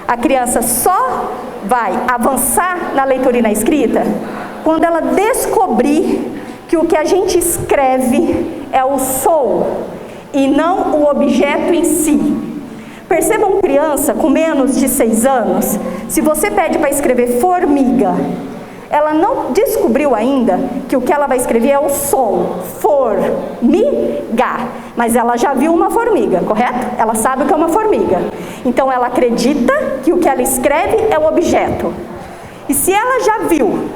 Speaker 3: A criança só vai avançar na leitura e na escrita quando ela descobrir que o que a gente escreve é o som e não o objeto em si. Percebam, criança com menos de 6 anos, se você pede para escrever formiga, ela não descobriu ainda que o que ela vai escrever é o som, formiga, mas ela já viu uma formiga, correto? Ela sabe o que é uma formiga. Então ela acredita que o que ela escreve é o objeto. E se ela já viu,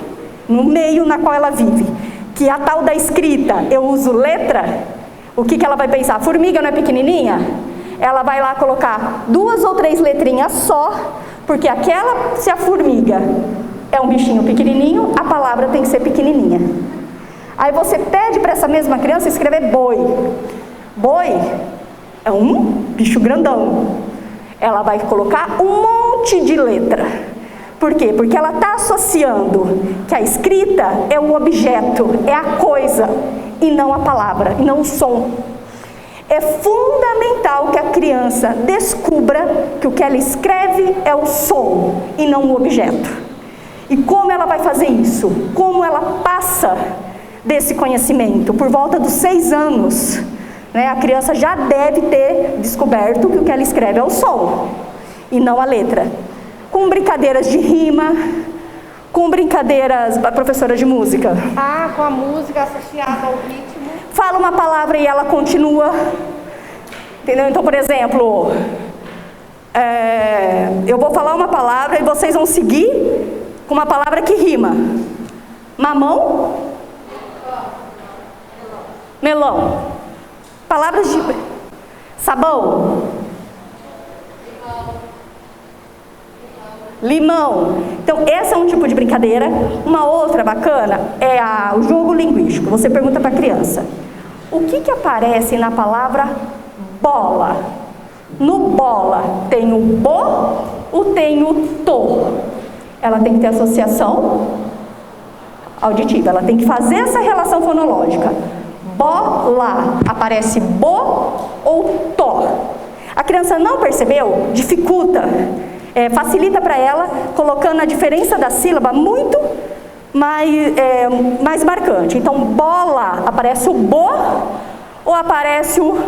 Speaker 3: no meio na qual ela vive, que a tal da escrita eu uso letra, o que ela vai pensar? A formiga não é pequenininha? Ela vai lá colocar 2 ou 3 letrinhas só, porque se a formiga é um bichinho pequenininho, a palavra tem que ser pequenininha. Aí você pede para essa mesma criança escrever boi. Boi é um bicho grandão. Ela vai colocar um monte de letra. Por quê? Porque ela está associando que a escrita é o objeto, é a coisa, e não a palavra, e não o som. É fundamental que a criança descubra que o que ela escreve é o som, e não o objeto. E como ela vai fazer isso? Como ela passa desse conhecimento? Por volta dos 6 anos, né, a criança já deve ter descoberto que o que ela escreve é o som, e não a letra. Com brincadeiras de rima, com brincadeiras, a professora de música.
Speaker 2: Com a música associada ao ritmo.
Speaker 3: Fala uma palavra e ela continua. Entendeu? Então, por exemplo, eu vou falar uma palavra e vocês vão seguir com uma palavra que rima. Mamão? Melão. Palavras de... Sabão? Limão. Então, esse é um tipo de brincadeira. Uma outra bacana é o jogo linguístico. Você pergunta para a criança: o que aparece na palavra bola? No bola tem o bo ou tem o to? Ela tem que ter associação auditiva. Ela tem que fazer essa relação fonológica. Bola, aparece bo ou to? A criança não percebeu? Dificulta. Facilita para ela, colocando a diferença da sílaba muito mais marcante. Então, bola, aparece o bo ou aparece o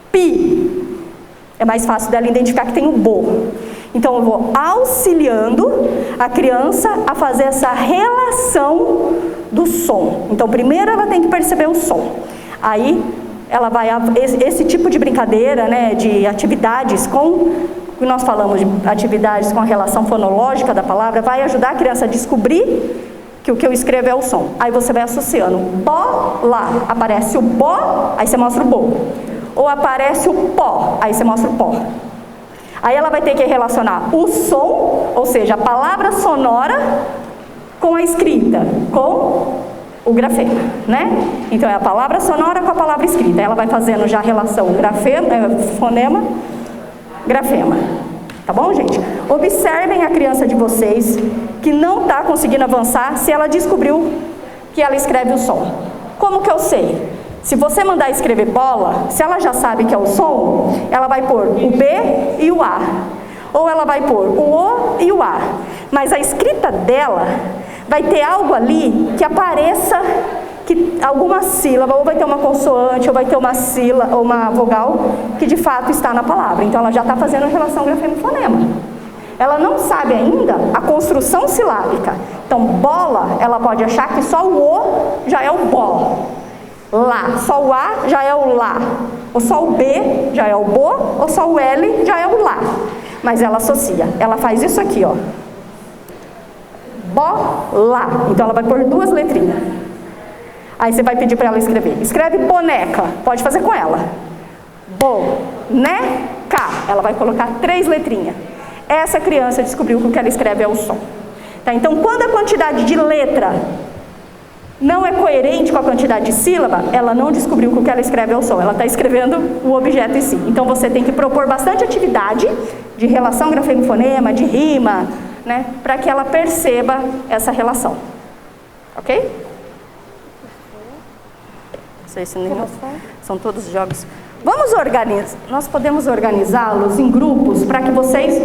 Speaker 3: pi? É mais fácil dela identificar que tem o bo. Então, eu vou auxiliando a criança a fazer essa relação do som. Então, primeiro ela tem que perceber o som. Aí, ela vai... Esse tipo de brincadeira, né, de atividades que nós falamos de atividades com a relação fonológica da palavra, vai ajudar a criança a descobrir que o que eu escrevo é o som. Aí você vai associando. Bola, aparece o bo, aí você mostra o bo. Ou aparece o pó, aí você mostra o pó. Aí ela vai ter que relacionar o som, ou seja, a palavra sonora, com a escrita, com o grafema, né? Então é a palavra sonora com a palavra escrita. Ela vai fazendo já a relação fonema, grafema. Tá bom, gente? Observem a criança de vocês que não está conseguindo avançar se ela descobriu que ela escreve o som. Como que eu sei? Se você mandar escrever bola, se ela já sabe que é o som, ela vai pôr o B e o A. Ou ela vai pôr o O e o A. Mas a escrita dela vai ter algo ali que apareça que alguma sílaba, ou vai ter uma consoante, ou vai ter uma sílaba, ou uma vogal, que de fato está na palavra. Então ela já está fazendo a relação grafema-fonema. Ela não sabe ainda a construção silábica. Então, bola, ela pode achar que só o O já é o bó. Lá, só o A já é o lá. Ou só o B já é o bo, ou só o L já é o lá. Mas ela associa. Ela faz isso aqui, ó. Bola. Então ela vai pôr 2 letrinhas. Aí você vai pedir para ela escrever. Escreve boneca. Pode fazer com ela. Boneca. Ela vai colocar 3 letrinhas. Essa criança descobriu que o que ela escreve é o som. Tá? Então, quando a quantidade de letra não é coerente com a quantidade de sílaba, ela não descobriu que o que ela escreve é o som. Ela está escrevendo o objeto em si. Então, você tem que propor bastante atividade de relação grafema-fonema, de rima, né? Para que ela perceba essa relação. Ok? São todos jogos. Vamos organizar. Nós podemos organizá-los em grupos para que vocês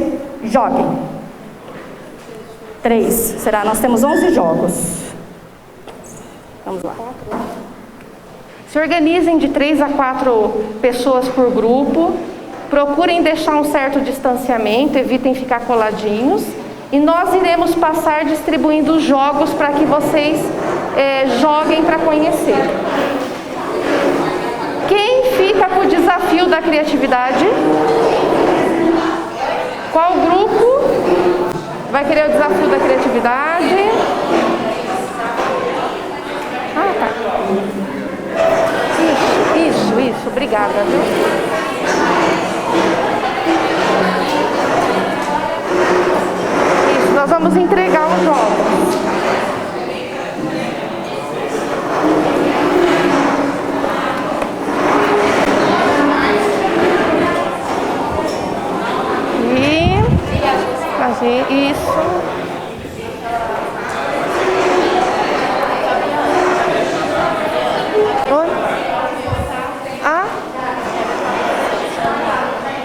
Speaker 3: joguem. 3. Será? Nós temos 11 jogos. Vamos lá.
Speaker 2: Se organizem de 3 a 4 pessoas por grupo. Procurem deixar um certo distanciamento, evitem ficar coladinhos. E nós iremos passar distribuindo os jogos para que vocês joguem para conhecer. Quem fica com o desafio da criatividade? Vai querer o desafio da criatividade? Ah, tá. Isso. Obrigada, viu? Isso, nós vamos entregar os jogos. Isso. Oi? Ah?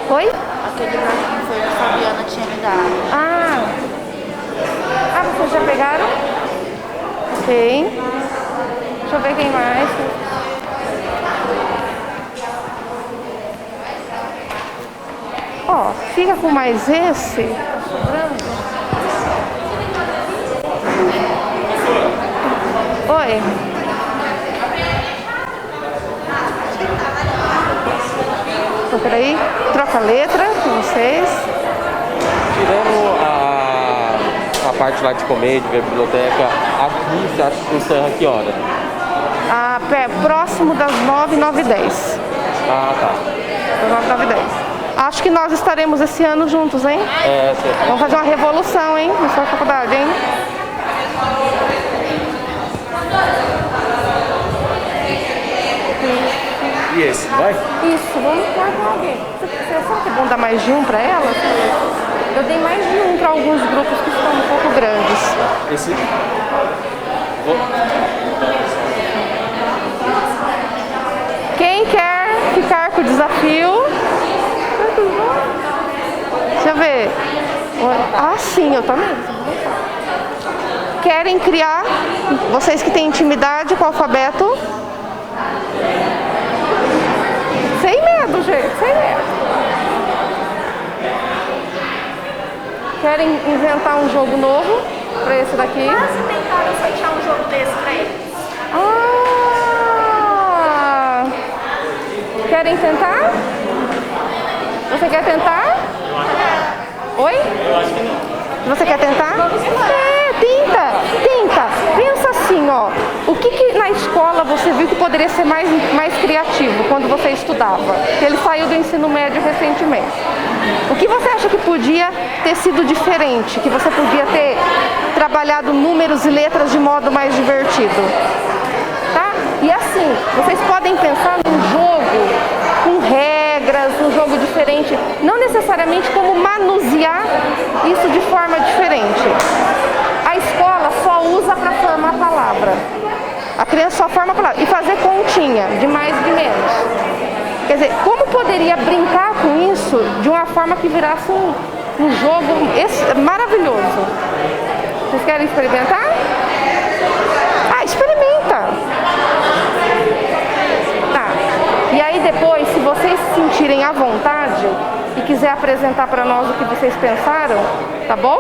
Speaker 2: Oi?
Speaker 4: Aquele branquinho foi o que a Fabiana tinha me dado.
Speaker 2: Ah, vocês já pegaram? Ok. Deixa eu ver quem mais. Ó, fica com mais esse. Oi. Então, peraí, troca a letra com vocês.
Speaker 5: Tirando a parte lá de comer, de ver a biblioteca, aqui você acha que encerra que hora?
Speaker 2: Próximo das 9, 9 e 10.
Speaker 5: Ah, tá.
Speaker 2: Das 9, 9 e 10. Acho que nós estaremos esse ano juntos, hein?
Speaker 5: Certo.
Speaker 2: Vamos fazer uma revolução, hein? Na sua faculdade, hein?
Speaker 5: E esse, vai?
Speaker 2: Isso, vamos com alguém. Você sabe que é bom dar mais de um para ela? Eu dei mais de um para alguns grupos que estão um pouco grandes.
Speaker 5: Esse?
Speaker 2: Quem quer ficar com o desafio? Deixa eu ver. Ah, sim, eu também. Querem criar? Vocês que têm intimidade com o alfabeto? Sem medo, gente, sem medo. Querem inventar um jogo novo para esse daqui?
Speaker 3: Quase tentaram sortear um jogo desse para eles.
Speaker 2: Ah! Querem tentar? Você quer tentar? Oi?
Speaker 5: Eu acho que não.
Speaker 2: Você quer tentar? Tenta. Pensa assim, ó. O que na escola você viu que poderia ser mais criativo quando você estudava? Ele saiu do ensino médio recentemente. O que você acha que podia ter sido diferente? Que você podia ter trabalhado números e letras de modo mais divertido? Tá? E assim, vocês podem pensar num jogo com regras, um jogo diferente, não necessariamente como manusear isso de forma diferente. A escola só usa para formar a palavra. A criança só forma a palavra e fazer continha, de mais e de menos. Quer dizer, como poderia brincar com isso de uma forma que virasse um jogo maravilhoso? Vocês querem experimentar? Experimenta! Tá. E aí depois, se vocês se sentirem à vontade e quiser apresentar para nós o que vocês pensaram, tá bom?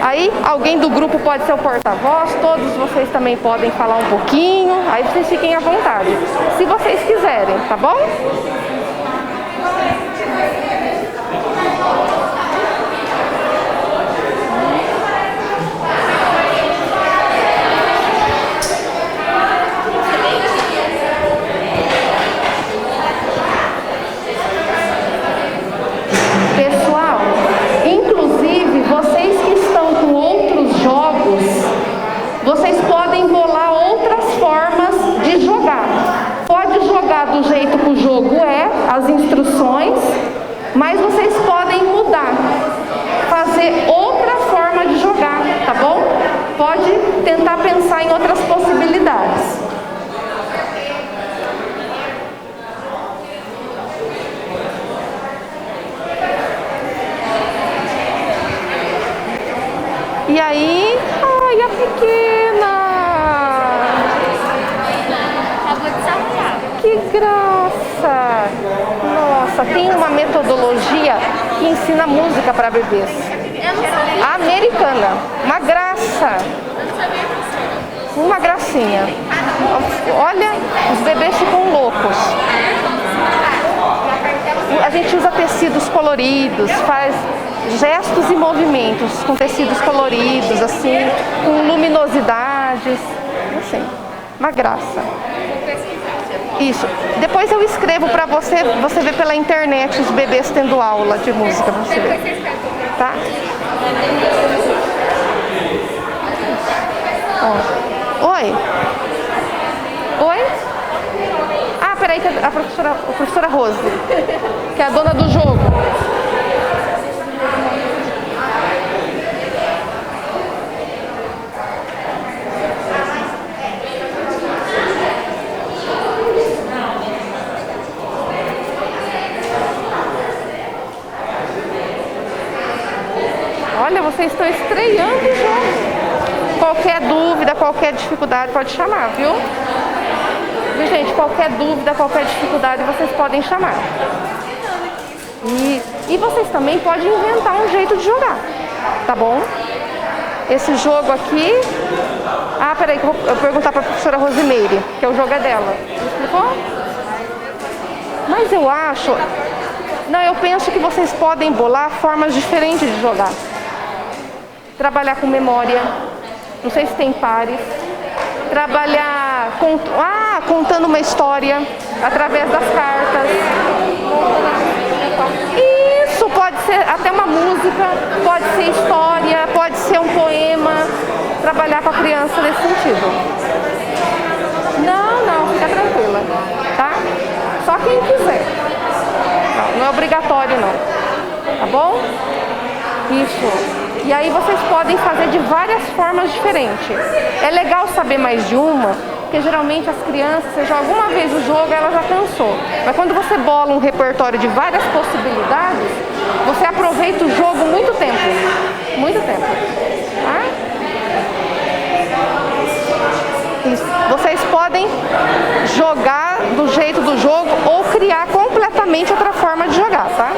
Speaker 2: Aí alguém do grupo pode ser o porta-voz, todos vocês também podem falar um pouquinho, aí vocês fiquem à vontade, se vocês quiserem, tá bom? Pessoal, inclusive vocês que estão com outros jogos, vocês podem bolar outras formas de jogar. Pode jogar do jeito que o jogo é, as instruções, mas vocês podem mudar, fazer outra forma de jogar, tá bom? Pode tentar pensar em outras possibilidades. E aí, ai, a pequena!
Speaker 4: Acabou de salvar.
Speaker 2: Que graça! Nossa, tem uma metodologia que ensina música para bebês.
Speaker 4: Eu não sabia.
Speaker 2: Americana. Uma graça.
Speaker 4: Eu não sabia disso.
Speaker 2: Uma gracinha. Olha, os bebês ficam loucos. A gente usa tecidos coloridos, faz gestos e movimentos com tecidos coloridos, assim, com luminosidades, assim, uma graça. Isso. Depois eu escrevo para você, você vê pela internet os bebês tendo aula de música, você vê. Tá? Ó. Oi. Oi? Ah, peraí, que a professora Rose, que é a dona do jogo. Olha, vocês estão estreando o jogo. Qualquer dúvida, qualquer dificuldade, pode chamar, viu? Viu, gente? Qualquer dúvida, qualquer dificuldade, vocês podem chamar. E vocês também podem inventar um jeito de jogar, tá bom? Esse jogo aqui... Ah, peraí, que eu vou perguntar para a professora Rosimeire, que o jogo é dela. Explicou? Mas eu acho... Não, eu penso que vocês podem bolar formas diferentes de jogar. Trabalhar com memória, não sei se tem pares. Trabalhar contando uma história através das cartas. Isso, pode ser até uma música, pode ser história, pode ser um poema. Trabalhar com a criança nesse sentido. Não, fica tranquila, tá? Só quem quiser. Não é obrigatório não, tá bom? Isso. E aí vocês podem fazer de várias formas diferentes. É legal saber mais de uma, porque geralmente as crianças, você joga uma vez o jogo, ela já cansou. Mas quando você bola um repertório de várias possibilidades, você aproveita o jogo muito tempo. Muito tempo. Tá? Isso. Vocês podem jogar do jeito do jogo ou criar completamente outra forma de jogar, tá?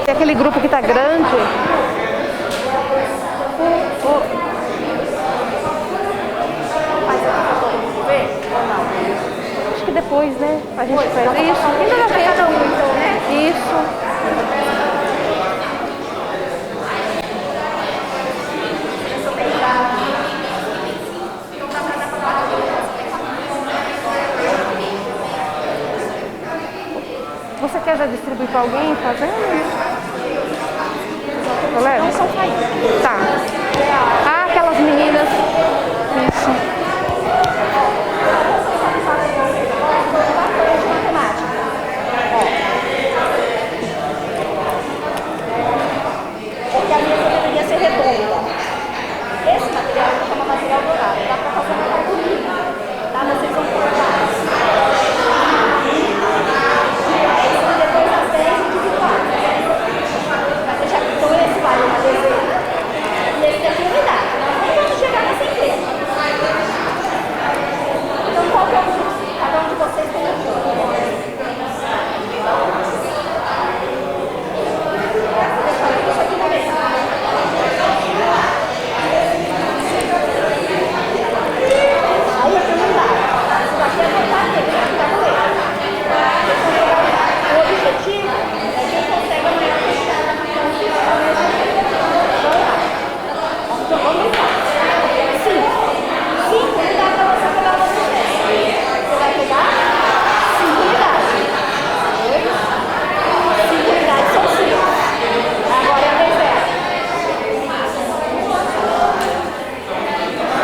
Speaker 2: Tem aquele grupo que tá grande. Acho que depois, né? A gente faz isso. Ainda dá tempo. Então, né? Isso. Você quer já distribuir para alguém fazendo? Eu levo?
Speaker 3: Não são faíscas.
Speaker 2: Tá. Ah, aquelas meninas. Isso.
Speaker 3: É que a mesa deveria ser redonda. Esse material é uma material dourado. Dá para fazer uma cartolina. Tá? Vocês vão cortar. Depois das 10 e de 4. Vai deixar que então esse vale uma dezena. E esse daqui é unidade. Nós não vamos chegar na centena. Então qual que é o objetivo? Cada um de vocês tem um jogo. Isso aqui na mesa. Aí é unidade. Isso daqui é cortar dele, vai ficar com ele. O objetivo é que ele consegue a maior quantidade de então vamos lá. 5 unidades para você pegar o seu teste. Você vai pegar 5 unidades. 5 unidades são 5. Agora é a vez dela.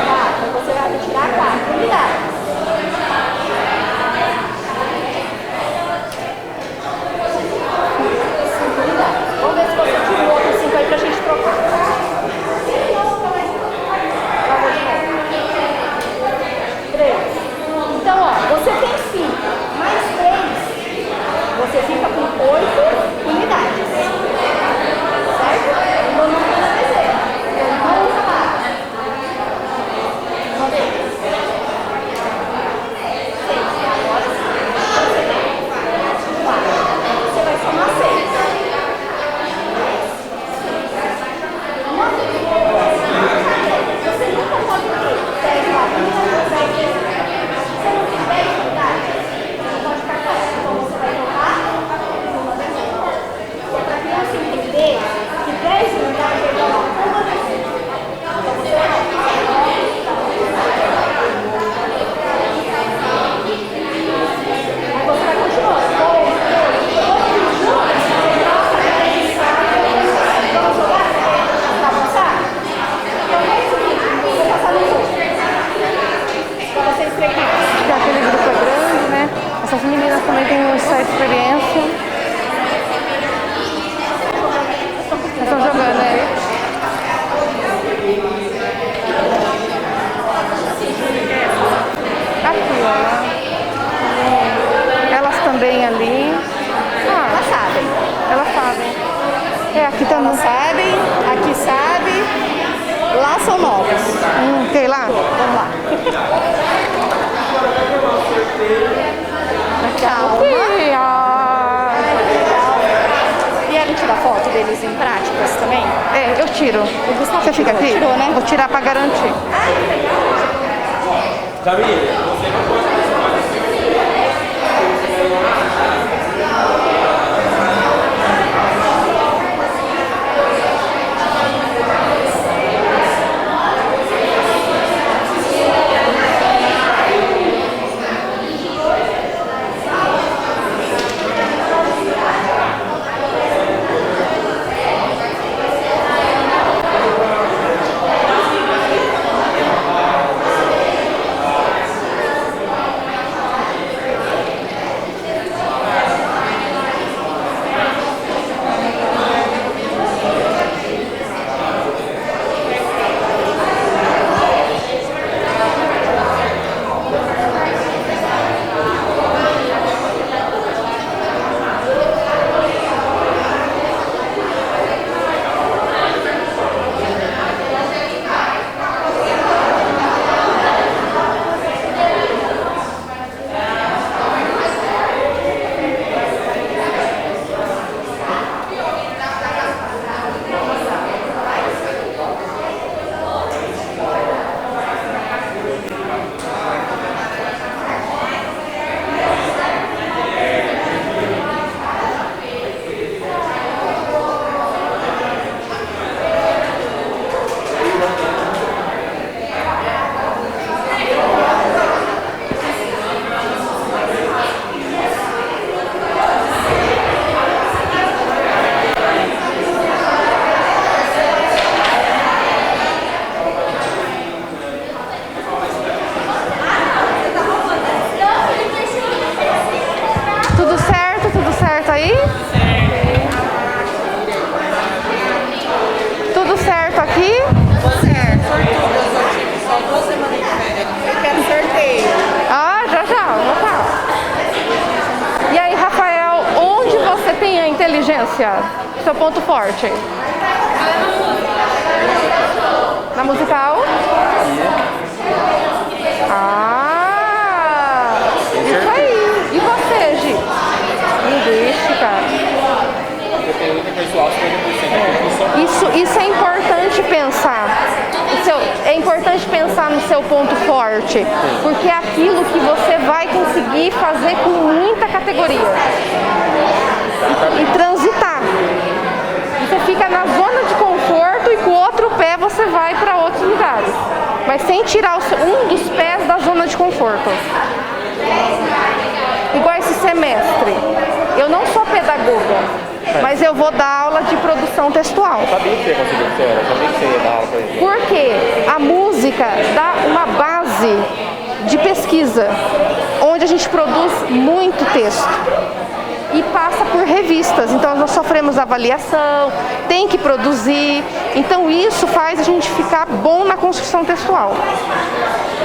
Speaker 3: Tá, então você vai retirar 4 unidades. Vamos ver se você tira o outro 5 aí pra gente trocar. Já vou de novo. 3. Então, ó, você tem 5 mais 3. Você fica com 8 unidades. Certo? Então não tem na dezena. Não usa nada. Vamos ver. 6. Agora você tem 4. Você vai somar 6. Você nunca pode ter 10 latinhas, 10 unidades. Você não tem 10 unidades, você não pode ficar fora. Então você vai trocar uma dezena. É para a criança entender que 10 unidades é igual a uma dezena. Então você vai aí você vai continuar. Vamos jogar? Vai passar? Então é o seguinte, vou passar no jogo. Para vocês treinarem.
Speaker 2: Porque aquele grupo é grande, né? Essas meninas também têm uma certa experiência. Estão jogando, né? Aqui, ó. Elas também ali. Ah,
Speaker 3: Elas sabem.
Speaker 2: elas sabem. É, aqui também.
Speaker 3: Elas sabem, aqui sabe. Lá são novos.
Speaker 2: Tem lá?
Speaker 3: Vamos lá. Calma. E a gente tira foto deles em práticas também?
Speaker 2: É, eu tiro.
Speaker 3: O Gustavo
Speaker 2: Você fica aqui?
Speaker 3: tirou, né?
Speaker 2: Vou tirar pra garantir.
Speaker 5: Jamile, você não pode
Speaker 2: inteligência? Seu ponto forte? Na musical? Ah! Isso aí! E você, Gi? Linguística.
Speaker 5: Eu tenho interpessoal 50%.
Speaker 2: Isso é importante pensar. É importante pensar no seu ponto forte, porque é aquilo que você vai conseguir fazer com muita categoria e transitar. Você fica na zona de conforto e com o outro pé você vai para outros lugares, mas sem tirar um dos pés da zona de conforto. Igual esse semestre, eu não sou pedagoga, mas eu vou dar aula de produção textual.
Speaker 5: Eu sabia que você ia conseguir, senhora. Eu sabia que você ia dar aula pra ele.
Speaker 2: Porque a música dá uma base de pesquisa, onde a gente produz muito texto e passa por revistas. Então nós sofremos avaliação, tem que produzir. Então isso faz a gente ficar bom na construção textual.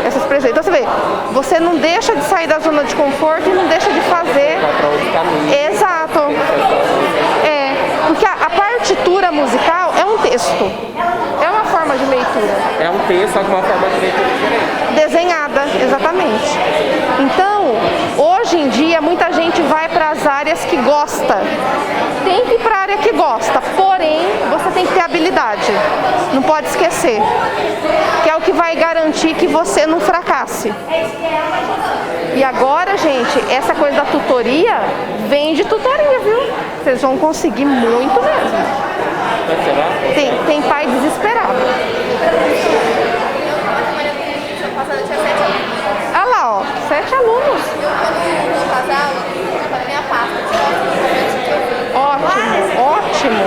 Speaker 2: Essas presenças. Então você vê, você não deixa de sair da zona de conforto e não deixa de fazer.
Speaker 5: Vai pra outro caminho.
Speaker 2: Exato. Porque a partitura musical é um texto. É uma forma de leitura.
Speaker 5: É um texto, só que uma forma de leitura diferente.
Speaker 2: Desenhada, exatamente. Então, hoje em dia, muita gente vai para as áreas que gosta. Tem que ir para a área que gosta, porém, você tem que ter habilidade. Não pode esquecer. Que é o que vai garantir que você não fracasse. E agora, gente, essa coisa da tutoria vem de tutoria, viu? Vocês vão conseguir muito mesmo. Tem pai desesperado. Olha lá, ó, 7 alunos. Ótimo, ótimo.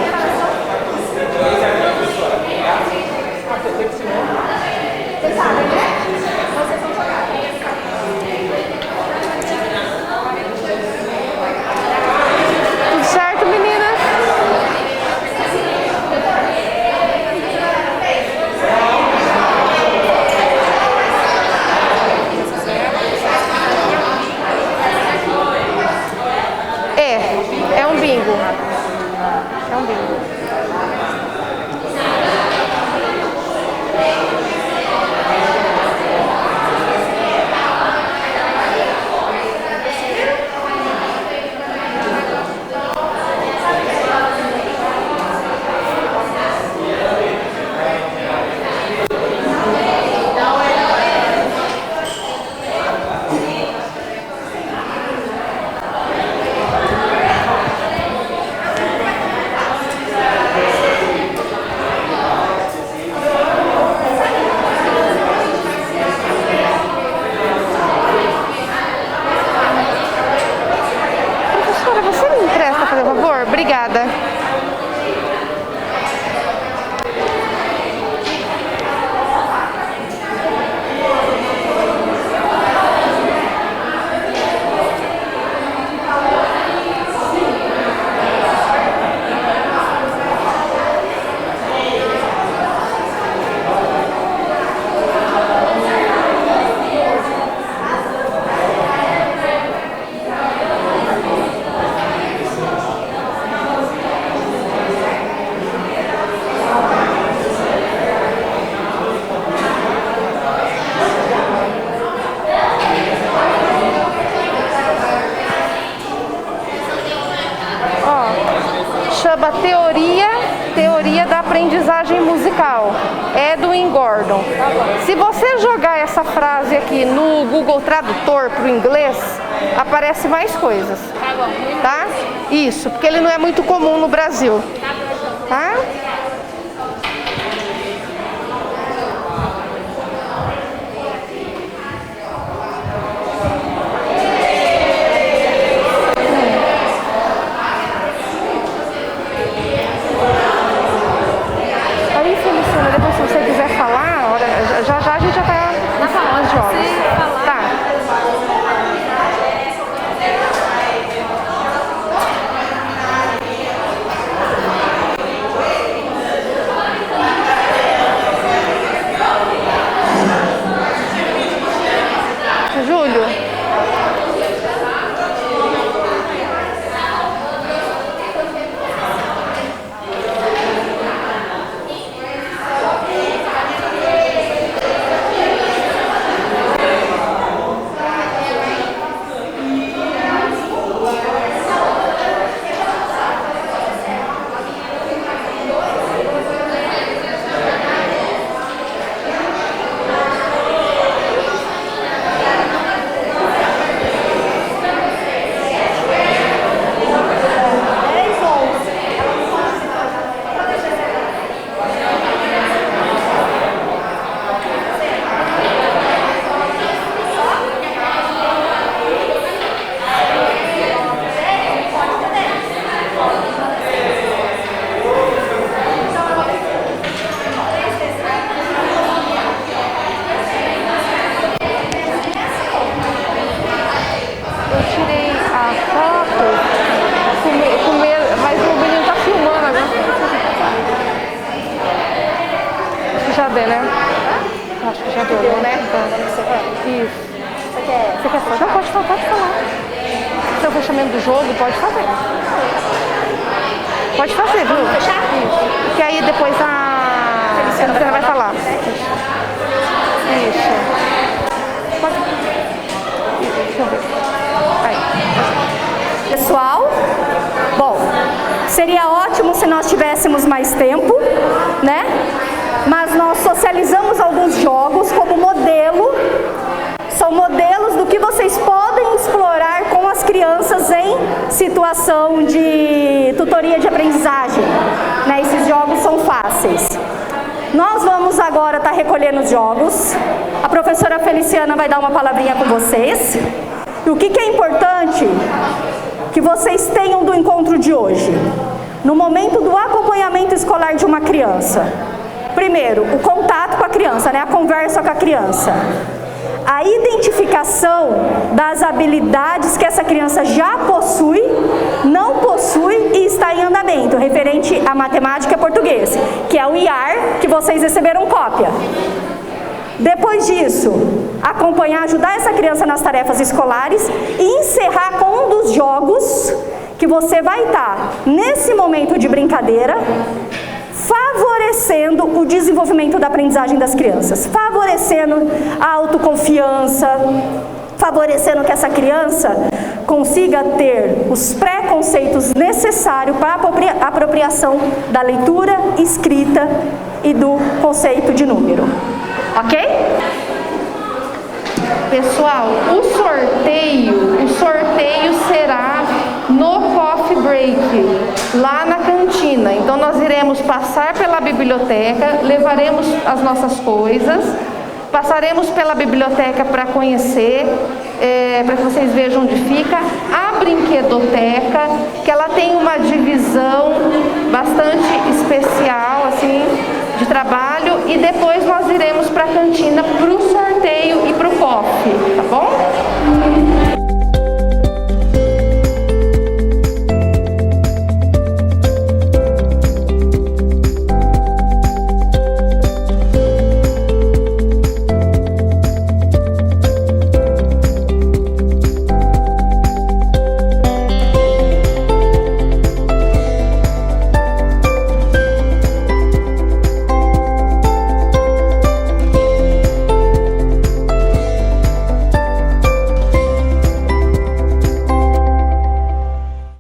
Speaker 2: Tudo certo, meninas? É um bingo. É um bingo. Obrigada. Chama Teoria da Aprendizagem Musical, Edwin Gordon. Se você jogar essa frase aqui no Google Tradutor para o inglês, aparece mais coisas, tá? Isso, porque ele não é muito comum no Brasil, tá? Se você quiser falar, já a gente já tá nas jogos. Tá. jogo, pode fazer. Pode fazer, viu? Que aí depois a Feliciana vai falar. Isso. Pode. Deixa eu ver. Aí.
Speaker 3: Pessoal, bom, seria ótimo se nós tivéssemos mais tempo, né? Mas nós socializamos alguns jogos como modelo. São modelos do que vocês podem explorar com as crianças em situação de tutoria de aprendizagem, né? Esses jogos são fáceis. Nós vamos agora estar recolhendo os jogos. A professora Feliciana vai dar uma palavrinha com vocês. E o que é importante que vocês tenham do encontro de hoje? No momento do acompanhamento escolar de uma criança. Primeiro, o contato com a criança, né? A conversa com a criança. A identificação das habilidades que essa criança já possui, não possui e está em andamento, referente à matemática e português, que é o IAR, que vocês receberam cópia. Depois disso, acompanhar, ajudar essa criança nas tarefas escolares e encerrar com um dos jogos que você vai estar nesse momento de brincadeira, favorecendo o desenvolvimento da aprendizagem das crianças, favorecendo a autoconfiança, favorecendo que essa criança consiga ter os preconceitos necessários para a apropriação da leitura, escrita e do conceito de número. Ok?
Speaker 2: Pessoal, o sorteio será no coffee break, lá na cantina. Então nós iremos passar pela biblioteca, levaremos as nossas coisas, passaremos pela biblioteca para conhecer, para que vocês vejam onde fica. A brinquedoteca, que ela tem uma divisão bastante especial, assim, de trabalho, e depois nós iremos para a cantina para o sorteio e para o coffee, tá bom?